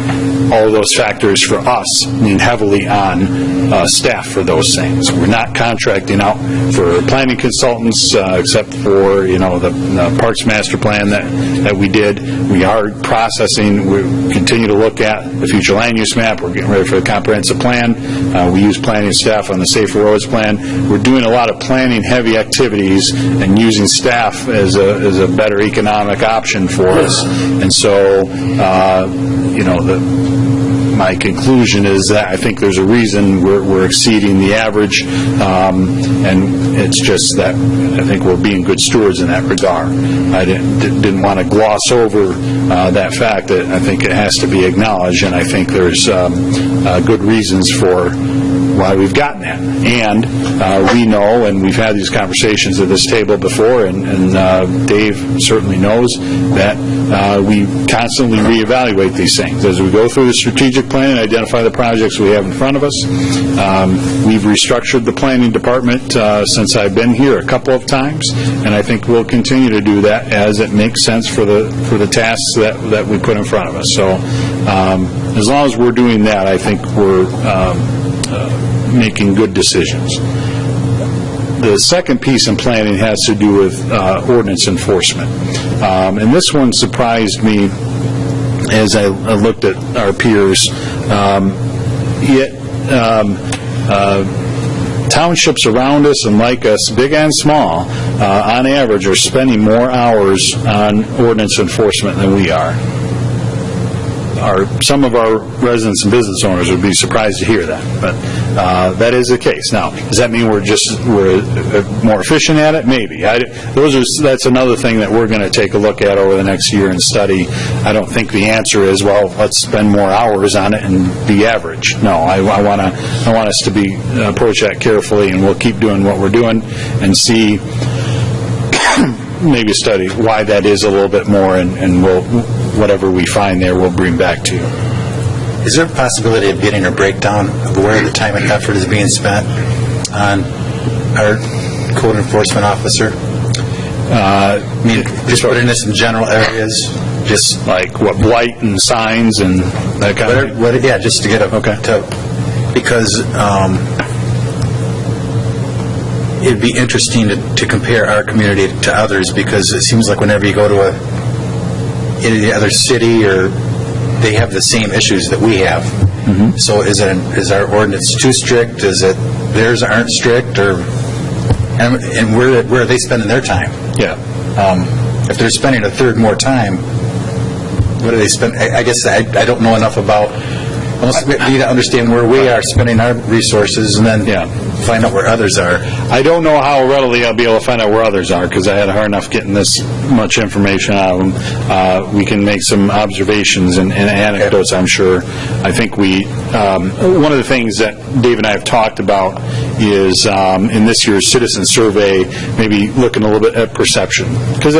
all of those factors for us lean heavily on staff for those things. We're not contracting out for planning consultants, except for, the Parks Master Plan that we did. We are processing, we continue to look at the future land use map. We're getting ready for the comprehensive plan. We use planning staff on the Safer Roads Plan. We're doing a lot of planning-heavy activities and using staff as a better economic option for us. And so, my conclusion is that I think there's a reason we're exceeding the average, and it's just that I think we're being good stewards in that regard. I didn't want to gloss over that fact that I think it has to be acknowledged, and I think there's good reasons for why we've gotten that. And we know, and we've had these conversations at this table before, and Dave certainly knows that we constantly reevaluate these things. As we go through the strategic plan and identify the projects we have in front of us, we've restructured the planning department since I've been here a couple of times, and I think we'll continue to do that as it makes sense for the tasks that we put in front of us. So as long as we're doing that, I think we're making good decisions. The second piece in planning has to do with ordinance enforcement. And this one surprised me as I looked at our peers. Townships around us and like us, big and small, on average are spending more hours on ordinance enforcement than we are. Some of our residents and business owners would be surprised to hear that, but that is the case. Now, does that mean we're more efficient at it? Maybe. That's another thing that we're going to take a look at over the next year and study. I don't think the answer is, well, let's spend more hours on it and be average. No, I want us to approach that carefully, and we'll keep doing what we're doing and see. Maybe study why that is a little bit more, and we'll, whatever we find there, we'll bring back to you. Is there a possibility of getting a breakdown of where the time and effort is being spent on our code enforcement officer? Just putting this in general areas, just like what, blight and signs and that kind of thing? Yeah, just to get because it'd be interesting to compare our community to others, because it seems like whenever you go to any other city, or they have the same issues that we have. Mm-hmm. So is our ordinance too strict? Is it theirs aren't strict? And where are they spending their time? Yeah. If they're spending a third more time, what do they spend? I guess I don't know enough about. Almost we need to understand where we are spending our resources, and then find out where others are. I don't know how readily I'll be able to find out where others are, because I had a hard enough getting this much information out of them. We can make some observations and anecdotes, I'm sure. I think one of the things that Dave and I have talked about is in this year's citizen survey, maybe looking a little bit at perception. Because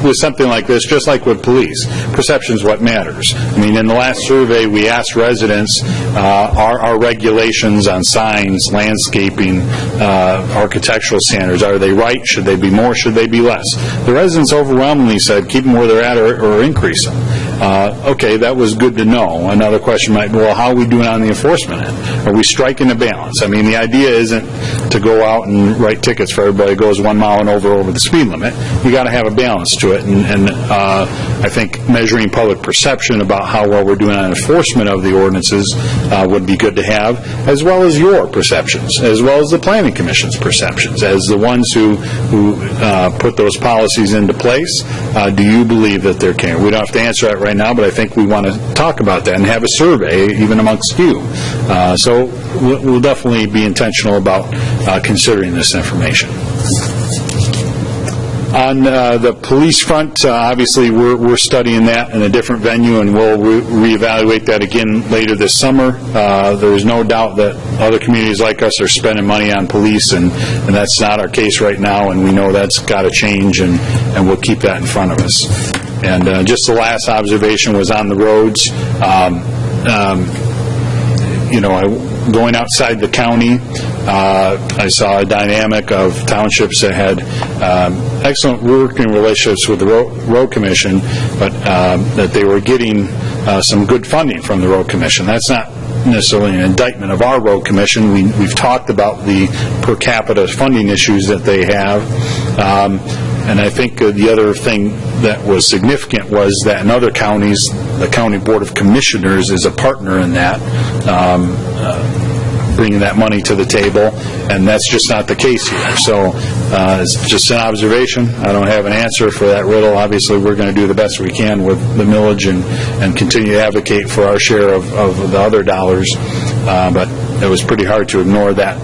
with something like this, just like with police, perception is what matters. I mean, in the last survey, we asked residents, are our regulations on signs, landscaping, architectural standards, are they right? Should they be more? Should they be less? The residents overwhelmingly said keep them where they're at or increase them. Okay, that was good to know. Another question might be, well, how are we doing on the enforcement end? Are we striking a balance? I mean, the idea isn't to go out and write tickets for everybody who goes 1 mile and over the speed limit. You got to have a balance to it, and I think measuring public perception about how well we're doing on enforcement of the ordinances would be good to have, as well as your perceptions, as well as the Planning Commission's perceptions, as the ones who put those policies into place. Do you believe that they're caring? We don't have to answer that right now, but I think we want to talk about that and have a survey even amongst you. So we'll definitely be intentional about considering this information. On the police front, obviously, we're studying that in a different venue, and we'll reevaluate that again later this summer. There's no doubt that other communities like us are spending money on police, and that's not our case right now, and we know that's got to change, and we'll keep that in front of us. And just the last observation was on the roads. Going outside the county, I saw a dynamic of townships that had excellent working relationships with the road commission, but that they were getting some good funding from the road commission. That's not necessarily an indictment of our road commission. We've talked about the per capita funding issues that they have. And I think the other thing that was significant was that in other counties, the County Board of Commissioners is a partner in that, bringing that money to the table, and that's just not the case here. So it's just an observation. I don't have an answer for that riddle. Obviously, we're going to do the best we can with the millage and continue to advocate for our share of the other dollars, but it was pretty hard to ignore that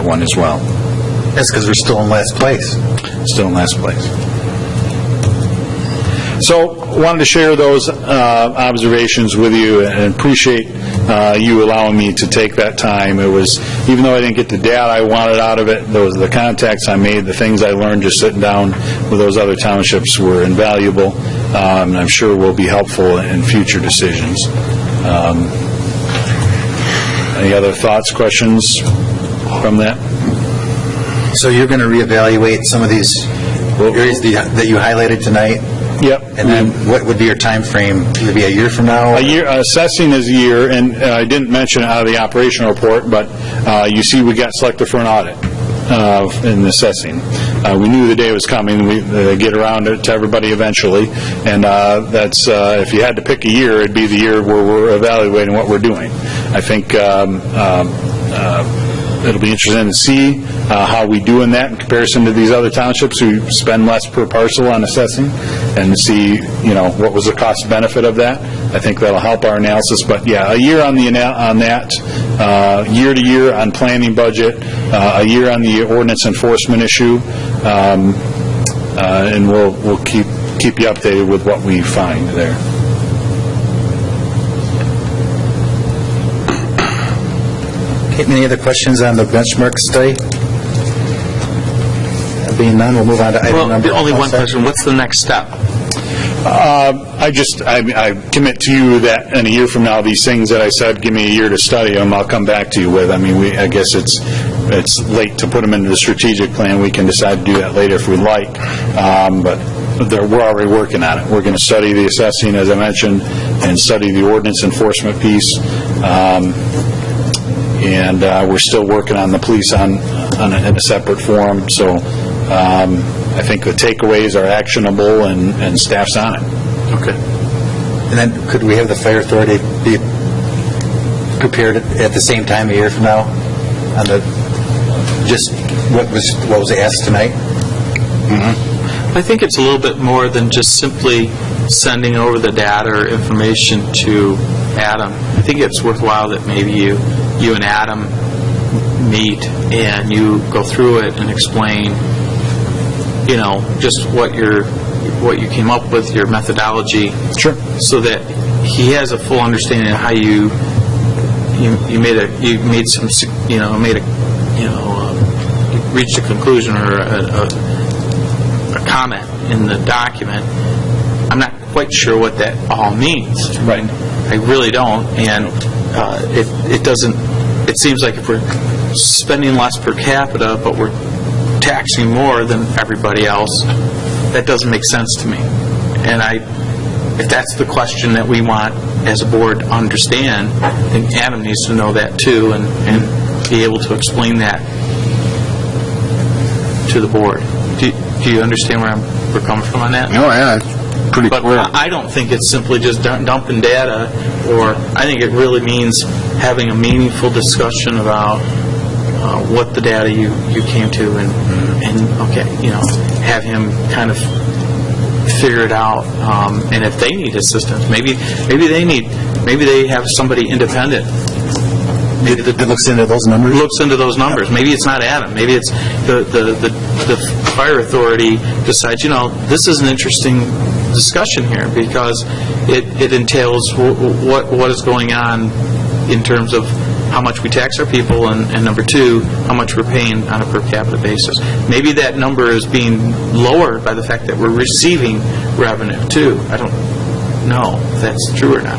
one as well. That's because we're still in last place. Still in last place. So, wanted to share those observations with you, and appreciate you allowing me to take that time. It was, even though I didn't get the data I wanted out of it, those the contacts I made, the things I learned just sitting down with those other townships were invaluable, and I'm sure will be helpful in future decisions. Any other thoughts, questions from that? So you're going to reevaluate some of these areas that you highlighted tonight? Yep. And then what would be your time frame? Would it be a year from now? A year. Assessing is a year, and I didn't mention it out of the operational report, but you see we got selected for an audit in assessing. We knew the day was coming. We get around it to everybody eventually, and that's if you had to pick a year, it'd be the year where we're evaluating what we're doing. I think it'll be interesting to see how we do in that in comparison to these other townships who spend less per parcel on assessing, and see, what was the cost benefit of that. I think that'll help our analysis. But yeah, a year on that, year to year on planning budget, a year on the ordinance enforcement issue, and we'll keep you updated with what we find there. Any other questions on the benchmark study? Being none, we'll move on to item number... Only one question. What's the next step? I commit to you that in a year from now, these things that I said, give me a year to study them, I'll come back to you with. I mean, I guess it's late to put them into the strategic plan. We can decide to do that later if we like, but we're already working on it. We're going to study the assessing, as I mentioned, and study the ordinance enforcement piece. And we're still working on the police in a separate forum. So I think the takeaways are actionable, and staff's on it. Okay. And then could we have the fire authority be prepared at the same time a year from now on just what was asked tonight? Mm-hmm. I think it's a little bit more than just simply sending over the data or information to Adam. I think it's worthwhile that maybe you and Adam meet and you go through it and explain, just what you came up with, your methodology. Sure. So that he has a full understanding of how you reached a conclusion or a comment in the document. I'm not quite sure what that all means. Right. I really don't, and it doesn't. It seems like if we're spending less per capita, but we're taxing more than everybody else, that doesn't make sense to me. And if that's the question that we want as a board to understand, I think Adam needs to know that too, and be able to explain that to the board. Do you understand where we're coming from on that? Oh, yeah, it's pretty clear. I don't think it's simply just dumping data, or I think it really means having a meaningful discussion about what the data you came to, and have him kind of figure it out. And if they need assistance, maybe they have somebody independent That looks into those numbers? Looks into those numbers. Maybe it's not Adam. Maybe it's the fire authority decides, this is an interesting discussion here because it entails what is going on in terms of how much we tax our people, and number two, how much we're paying on a per capita basis. Maybe that number is being lowered by the fact that we're receiving revenue, too. I don't know if that's true or not.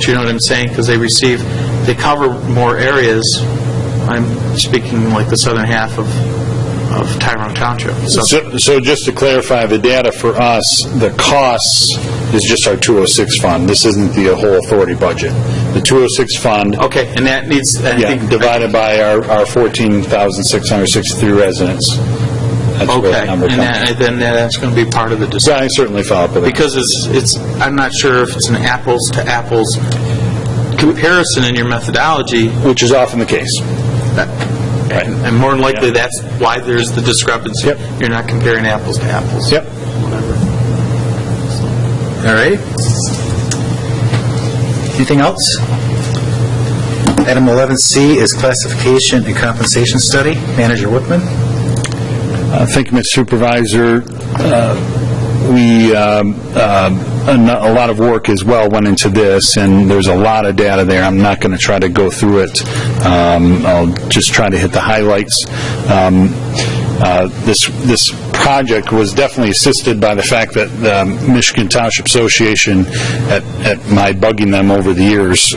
Do you know what I'm saying? Because they cover more areas. I'm speaking like the southern half of Tyrone Township. So just to clarify the data for us, the costs is just our 206 fund. This isn't the whole authority budget. The 206 fund. Okay, and that needs... divided by our 14,663 residents. That's where that number comes. And then that's going to be part of the discussion. Yeah, I certainly follow up with that. Because I'm not sure if it's an apples-to-apples comparison in your methodology. Which is often the case. Right. And more than likely, that's why there's the discrepancy. Yep. You're not comparing apples to apples. Yep. Whatever. All right. Anything else? Item 11C is classification and compensation study. Manager Whitman. Thank you, Mr. Supervisor. A lot of work as well went into this, and there's a lot of data there. I'm not going to try to go through it. I'll just try to hit the highlights. This project was definitely assisted by the fact that the Michigan Township Association, at my bugging them over the years,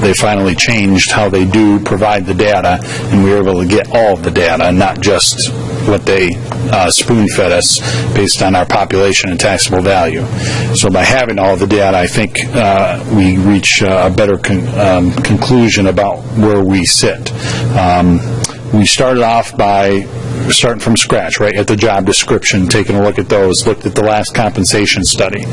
they finally changed how they do provide the data, and we were able to get all of the data, not just what they spoon-fed us based on our population and taxable value. So by having all the data, I think we reach a better conclusion about where we sit. We started off by starting from scratch, right, at the job description, taking a look at those, looked at the last compensation study.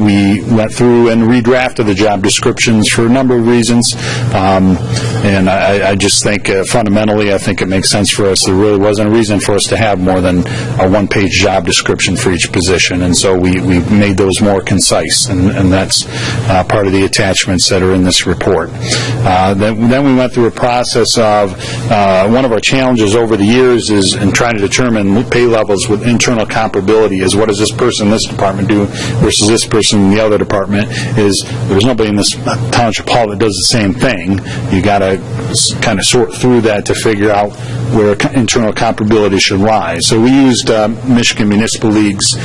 We went through and redrafted the job descriptions for a number of reasons, and I just think fundamentally I think it makes sense for us. There really wasn't a reason for us to have more than a one-page job description for each position, and so we made those more concise, and that's part of the attachments that are in this report. Then we went through a process of one of our challenges over the years is in trying to determine pay levels with internal comparability is what does this person in this department do versus this person in the other department. Is there's nobody in this township hall that does the same thing. You got to kind of sort through that to figure out where internal comparability should lie. So we used Michigan Municipal League's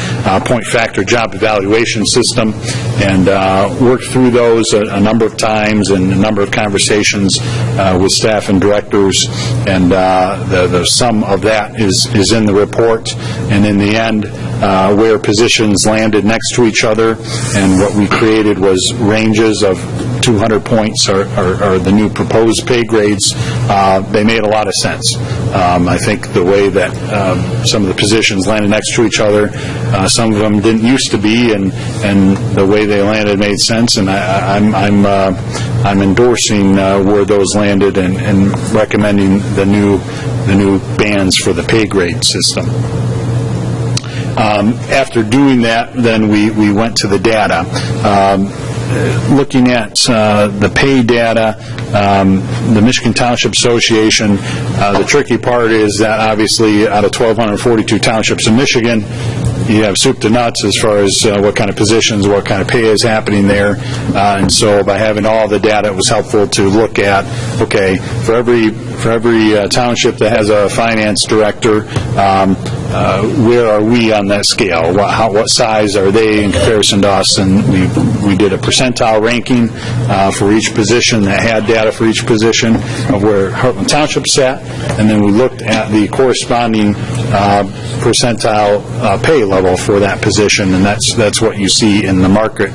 point factor job evaluation system and worked through those a number of times and a number of conversations with staff and directors, and the sum of that is in the report, and in the end where positions landed next to each other, and what we created was ranges of 200 points are the new proposed pay grades. They made a lot of sense. I think the way that some of the positions landed next to each other, some of them didn't used to be, and the way they landed made sense, and I'm endorsing where those landed and recommending the new bands for the pay grade system. After doing that, then we went to the data. Looking at the pay data, the Michigan Township Association, the tricky part is that obviously out of 1,242 townships in Michigan, you have soup to nuts as far as what kind of positions, what kind of pay is happening there, and so by having all the data, it was helpful to look at, okay, for every township that has a finance director, where are we on that scale? What size are they in comparison to us? And we did a percentile ranking for each position that had data for each position of where Hartland Township sat, and then we looked at the corresponding percentile pay level for that position, and that's what you see in the market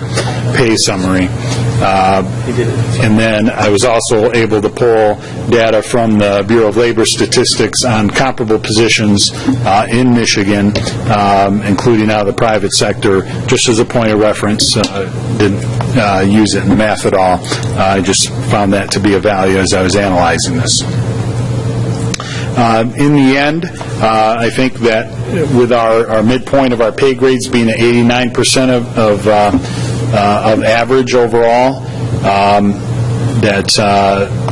pay summary. And then I was also able to pull data from the Bureau of Labor Statistics on comparable positions in Michigan, including out of the private sector, just as a point of reference. Didn't use it in the math at all. I just found that to be a value as I was analyzing this. In the end, I think that with our midpoint of our pay grades being at 89% of average overall, that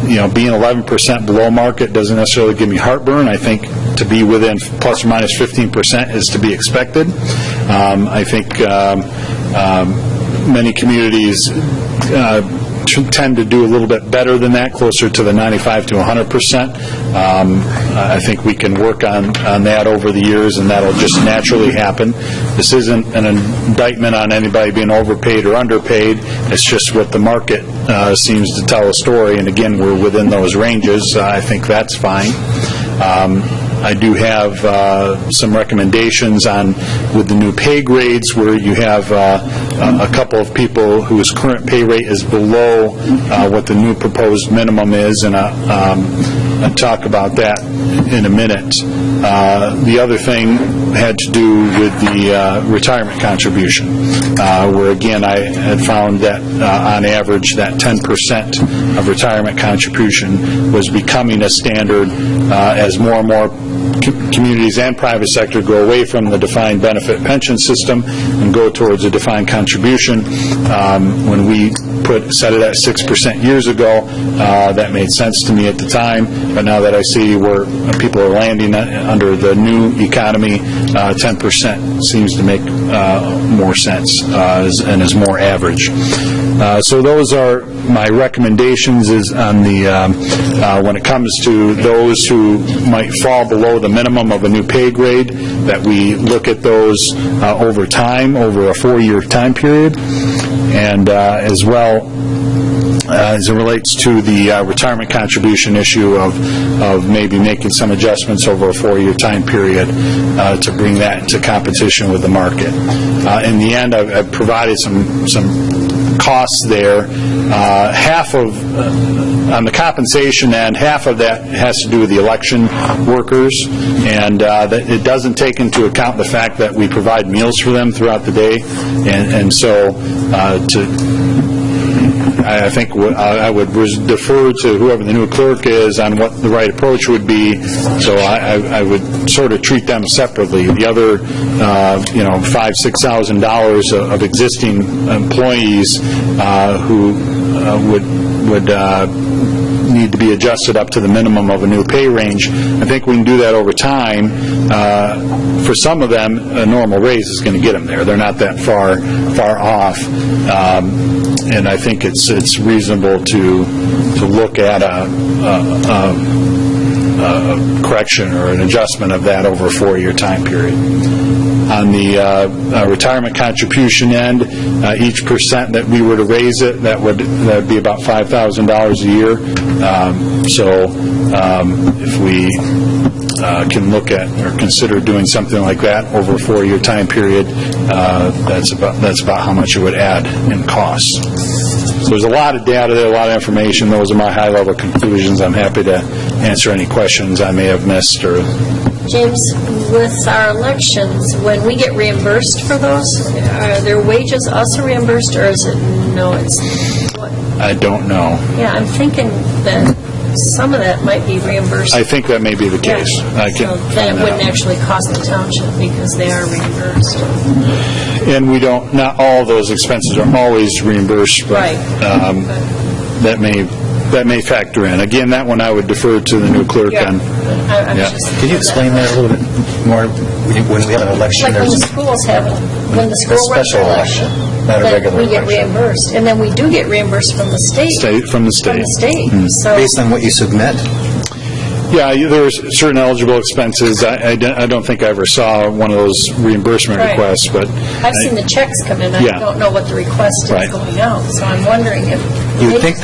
being 11% below market doesn't necessarily give me heartburn. I think to be within plus or minus 15% is to be expected. I think many communities tend to do a little bit better than that, closer to the 95 to 100%. I think we can work on that over the years, and that'll just naturally happen. This isn't an indictment on anybody being overpaid or underpaid. It's just what the market seems to tell a story, and again, we're within those ranges. I think that's fine. I do have some recommendations on with the new pay grades, where you have a couple of people whose current pay rate is below what the new proposed minimum is, and I'll talk about that in a minute. The other thing had to do with the retirement contribution, where again I had found that on average that 10% of retirement contribution was becoming a standard as more and more communities and private sector go away from the defined benefit pension system and go towards a defined contribution. When we set it at 6% years ago, that made sense to me at the time, but now that I see where people are landing under the new economy, 10% seems to make more sense and is more average. So those are my recommendations is on the when it comes to those who might fall below the minimum of a new pay grade, that we look at those over time, over a 4-year time period, and as well as it relates to the retirement contribution issue of maybe making some adjustments over a 4-year time period to bring that into competition with the market. In the end, I've provided some costs there. Half of, on the compensation end, half of that has to do with the election workers, and that it doesn't take into account the fact that we provide meals for them throughout the day, and so I think I would defer to whoever the new clerk is on what the right approach would be, so I would sort of treat them separately. The other, $5,000-$6,000 of existing employees who would need to be adjusted up to the minimum of a new pay range. I think we can do that over time. For some of them, a normal raise is going to get them there. They're not that far off, and I think it's reasonable to look at a correction or an adjustment of that over a 4-year time period. On the retirement contribution end, each percent that we were to raise it, that would be about $5,000 a year. So if we can look at or consider doing something like that over a 4-year time period, that's about how much it would add in costs. So there's a lot of data there, a lot of information. Those are my high-level conclusions. I'm happy to answer any questions I may have missed. Or James, with our elections, when we get reimbursed for those, are their wages also reimbursed, or is it no? It's what? I don't know. Yeah, I'm thinking that some of that might be reimbursed. I think that may be the case. Yeah. So then it wouldn't actually cost the township because they are reimbursed. And we don't. Not all those expenses are always reimbursed. But, right. That may factor in. Again, that one I would defer to the new clerk on. Can you explain that a little bit more? When we have an election, like when the schools have when the school runs an election, not a regular we get election. reimbursed, and then we do get reimbursed from the state. From the state. So based on what you submit. Yeah, there's certain eligible expenses. I don't think I ever saw one of those reimbursement requests, but I've seen the checks come in. I don't know what the request is going out, so I'm wondering if you would think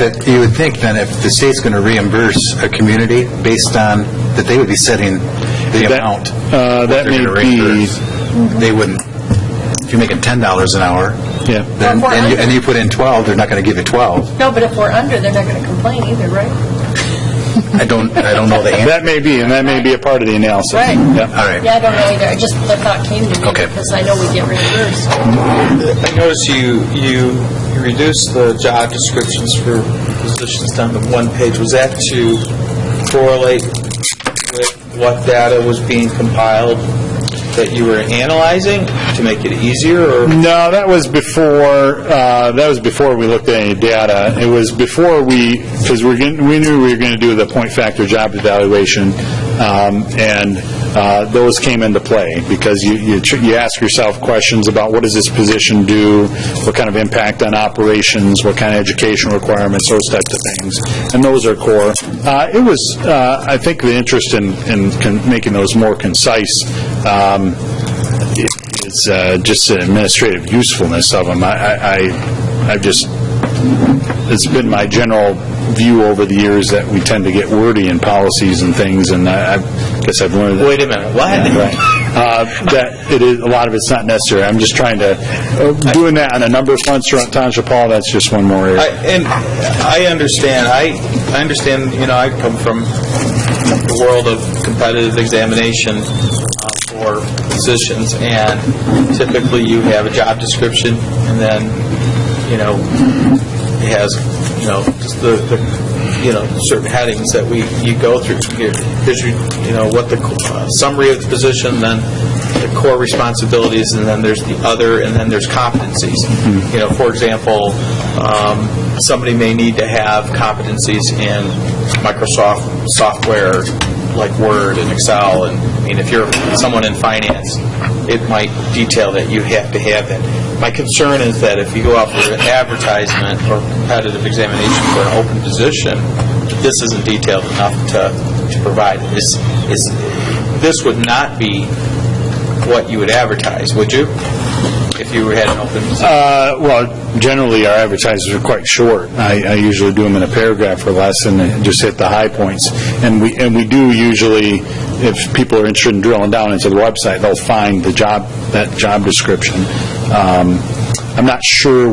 then if the state's going to reimburse a community based on that, they would be setting the amount that may be. They wouldn't. If you're making $10 an hour, then and you put in 12, they're not going to give you 12. No, but if we're under, they're not going to complain either, right? I don't know the answer. That may be, and that may be a part of the analysis. Right. Yeah. All right. Yeah, I don't know either. The thought came to me because I know we get reimbursed. I noticed you reduced the job descriptions for positions down to one page. Was that to correlate with what data was being compiled that you were analyzing to make it easier, or? No, that was before we looked at any data. It was before because we knew we were going to do the point factor job evaluation, and those came into play because you ask yourself questions about what does this position do, what kind of impact on operations, what kind of education requirements, those types of things, and those are core. It was, I think, the interest in making those more concise is just the administrative usefulness of them. It's been my general view over the years that we tend to get wordy in policies and things, and I guess I've learned that. Wait a minute, what? That a lot of it's not necessary. I'm just trying to, doing that on a number of fronts throughout Township Hall, that's just one more area. I understand. I understand, I come from the world of competitive examination for positions, and typically you have a job description, and then, it has, just the certain headings that you go through. Here's what the summary of the position, then the core responsibilities, and then there's the other, and then there's competencies. For example, somebody may need to have competencies in Microsoft software like Word and Excel, and if you're someone in finance, it might detail that you have to have that. My concern is that if you go out for an advertisement or competitive examination for an open position, this isn't detailed enough to provide. This would not be what you would advertise, would you? If you had an open position? Well, generally our advertisements are quite short. I usually do them in a paragraph or less and just hit the high points. And we do usually, if people are interested in drilling down into the website, they'll find that job description. I'm not sure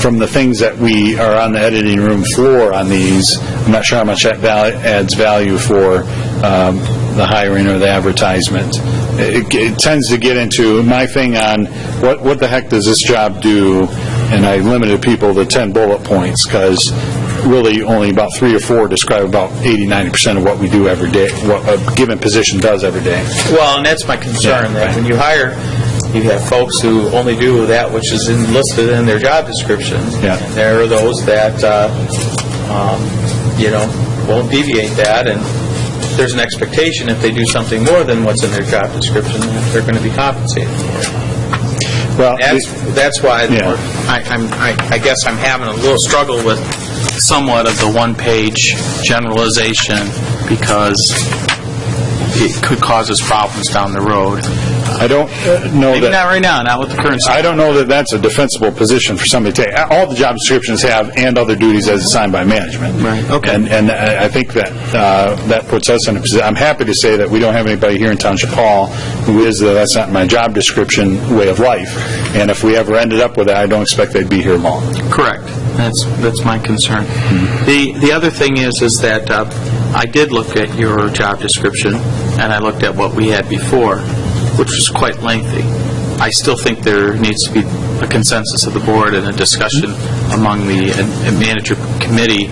from the things that we are on the editing room floor on these, I'm not sure how much that adds value for the hiring or the advertisement. It tends to get into my thing on what the heck does this job do, and I limited people to 10 bullet points because really only about 3 or 4 describe about 80-90% of what we do every day, what a given position does every day. Well, and that's my concern, that when you hire, you have folks who only do that which is listed in their job description. Yeah. And there are those that, won't deviate that, and there's an expectation if they do something more than what's in their job description, that they're going to be compensated for it. Well, that's why I guess I'm having a little struggle with somewhat of the one-page generalization because it could cause us problems down the road. I don't know Maybe not right now, not with the current system. I don't know that that's a defensible position for somebody to take. All the job descriptions have and other duties as assigned by management. Right. Okay. And I think that that puts us in a position. I'm happy to say that we don't have anybody here in Township Hall who is that's not my job description way of life. And if we ever ended up with that, I don't expect they'd be here long. Correct. That's my concern. Mm-hmm. The other thing is that I did look at your job description, and I looked at what we had before, which was quite lengthy. I still think there needs to be a consensus of the board and a discussion among the manager committee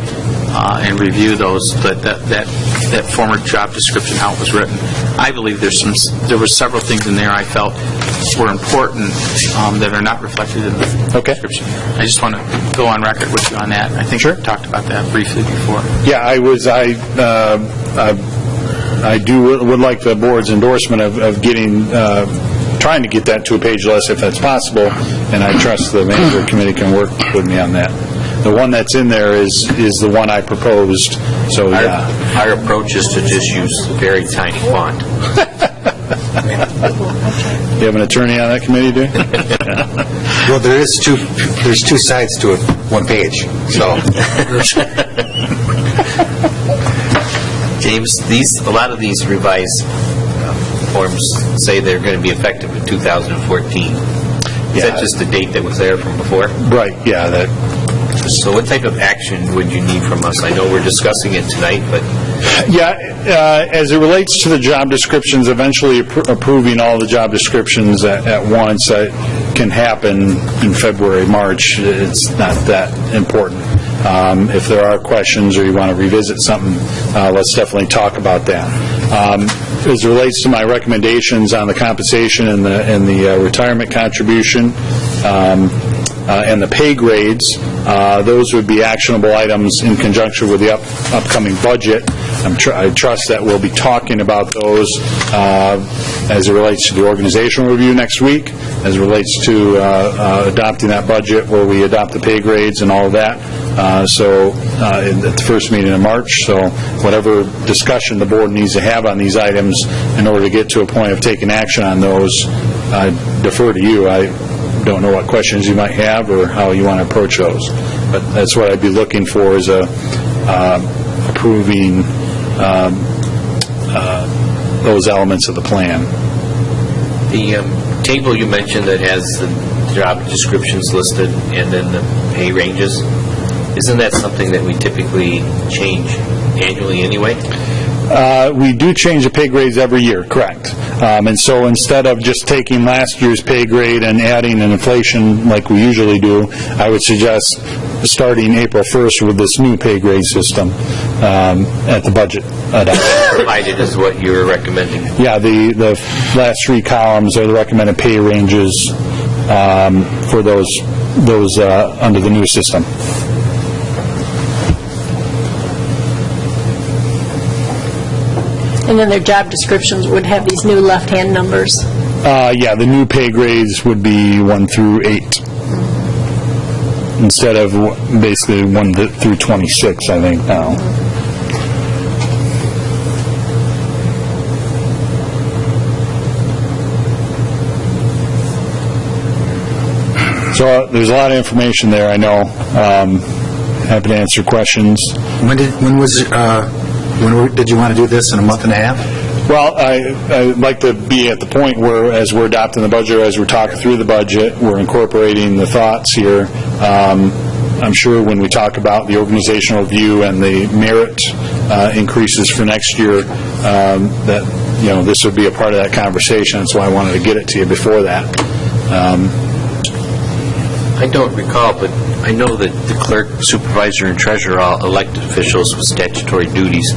and review that former job description, how it was written. I believe there were several things in there I felt were important that are not reflected in the description. I just want to go on record with you on that. I think we talked about that briefly before. Yeah, I would like the board's endorsement of getting, trying to get that to a page less if that's possible, and I trust the manager committee can work with me on that. The one that's in there is the one I proposed, so yeah. Our approach is to just use very tiny font. You have an attorney on that committee, do you? Well, there's two sides to it, one page, so. James, a lot of these revised forms say they're going to be effective in 2014. Is that just the date that was there from before? Right, yeah. So what type of action would you need from us? I know we're discussing it tonight, but... Yeah, as it relates to the job descriptions, eventually approving all the job descriptions at once can happen in February, March. It's not that important. If there are questions or you want to revisit something, let's definitely talk about that. as it relates to my recommendations on the compensation and the retirement contribution, and the pay grades, those would be actionable items in conjunction with the upcoming budget. I trust that we'll be talking about those as it relates to the organizational review next week, as it relates to adopting that budget where we adopt the pay grades and all of that. At the first meeting in March. So whatever discussion the board needs to have on these items in order to get to a point of taking action on those, I defer to you. I don't know what questions you might have or how you want to approach those. But that's what I'd be looking for, is approving those elements of the plan. The table you mentioned that has the job descriptions listed and then the pay ranges, isn't that something that we typically change annually anyway? We do change the pay grades every year, correct. And so instead of just taking last year's pay grade and adding an inflation like we usually do, I would suggest starting April 1st with this new pay grade system at the budget. Provided is what you're recommending. Yeah, the last three columns are the recommended pay ranges for those under the new system. And then their job descriptions would have these new left-hand numbers. Yeah, the new pay grades would be 1 through 8. Instead of basically 1 through 26, I think, now. So there's a lot of information there, I know. Happy to answer questions. When did you want to do this, in a month and a half? Well, I'd like to be at the point where, as we're adopting the budget, as we're talking through the budget, we're incorporating the thoughts here. I'm sure when we talk about the organizational review and the merit increases for next year, that this would be a part of that conversation. That's why I wanted to get it to you before that. I don't recall, but I know that the clerk, supervisor, and treasurer are all elected officials with statutory duties.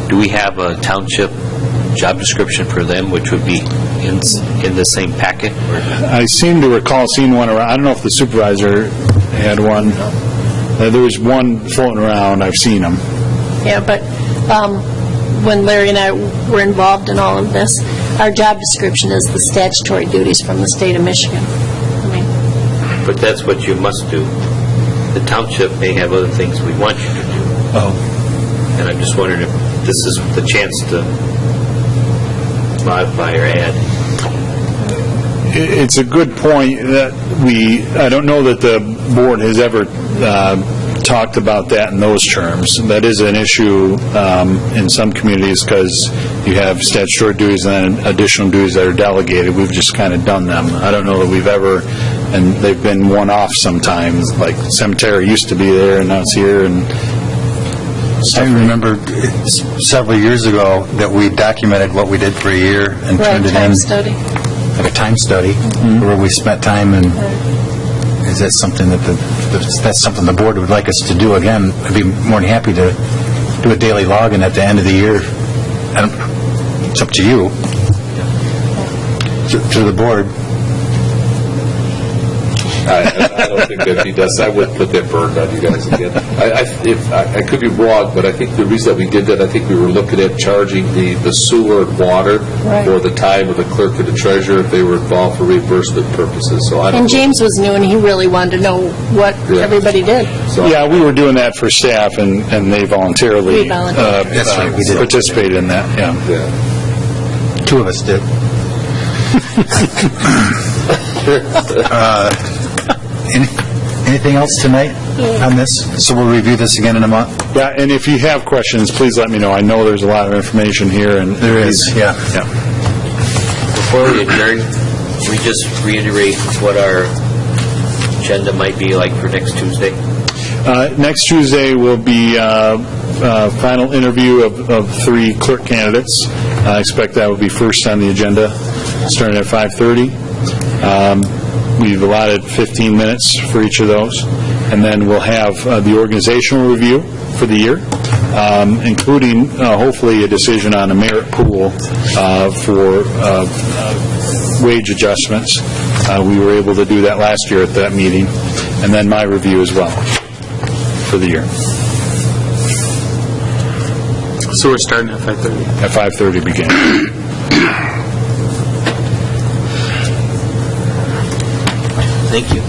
Do we have a township job description for them, which would be in the same packet? I seem to recall seeing one around. I don't know if the supervisor had one. There was one floating around. I've seen them. Yeah, but when Larry and I were involved in all of this, our job description is the statutory duties from the state of Michigan. But that's what you must do. The township may have other things we want you to do. Oh. And I'm just wondering if this is the chance to modify or add. It's a good point that I don't know that the board has ever talked about that in those terms. That is an issue in some communities because you have statutory duties and then additional duties that are delegated. We've just kind of done them. I don't know that we've ever, and they've been one-off sometimes, like cemetery used to be there and now it's here. And I remember several years ago that we documented what we did for a year and turned it in. Like a time study where we spent time, and is that something that's something the board would like us to do again? I'd be more than happy to do a daily login at the end of the year. It's up to you, to the board. I don't think that'd be necessary. I wouldn't put that burden on you guys again. I could be wrong, but I think the reason that we did that, I think we were looking at charging the sewer and water for the time of the clerk and the treasurer if they were involved for reimbursement purposes. So I don't And James was new, and he really wanted to know what everybody did. So, yeah, we were doing that for staff, and they voluntarily participated in that. Yeah. Two of us did. Anything else tonight on this? So we'll review this again in a month? Yeah, and if you have questions, please let me know. I know there's a lot of information here. And there is, yeah. Before we adjourn, can we just reiterate what our agenda might be like for next Tuesday? Next Tuesday will be final interview of 3 clerk candidates. I expect that will be first on the agenda, starting at 5:30. We've allotted 15 minutes for each of those, and then we'll have the organizational review for the year. including hopefully a decision on a merit pool for wage adjustments. We were able to do that last year at that meeting, and then my review as well for the year. So we're starting at 5:30. At 5:30 beginning. Thank you.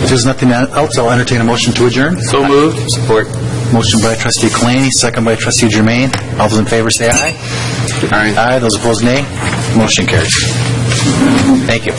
If there's nothing else, I'll entertain a motion to adjourn. So moved. Support. Motion by trustee Kalani, second by trustee Germain. All those in favor say aye. Aye. Those opposed, nay. Motion carries. Thank you.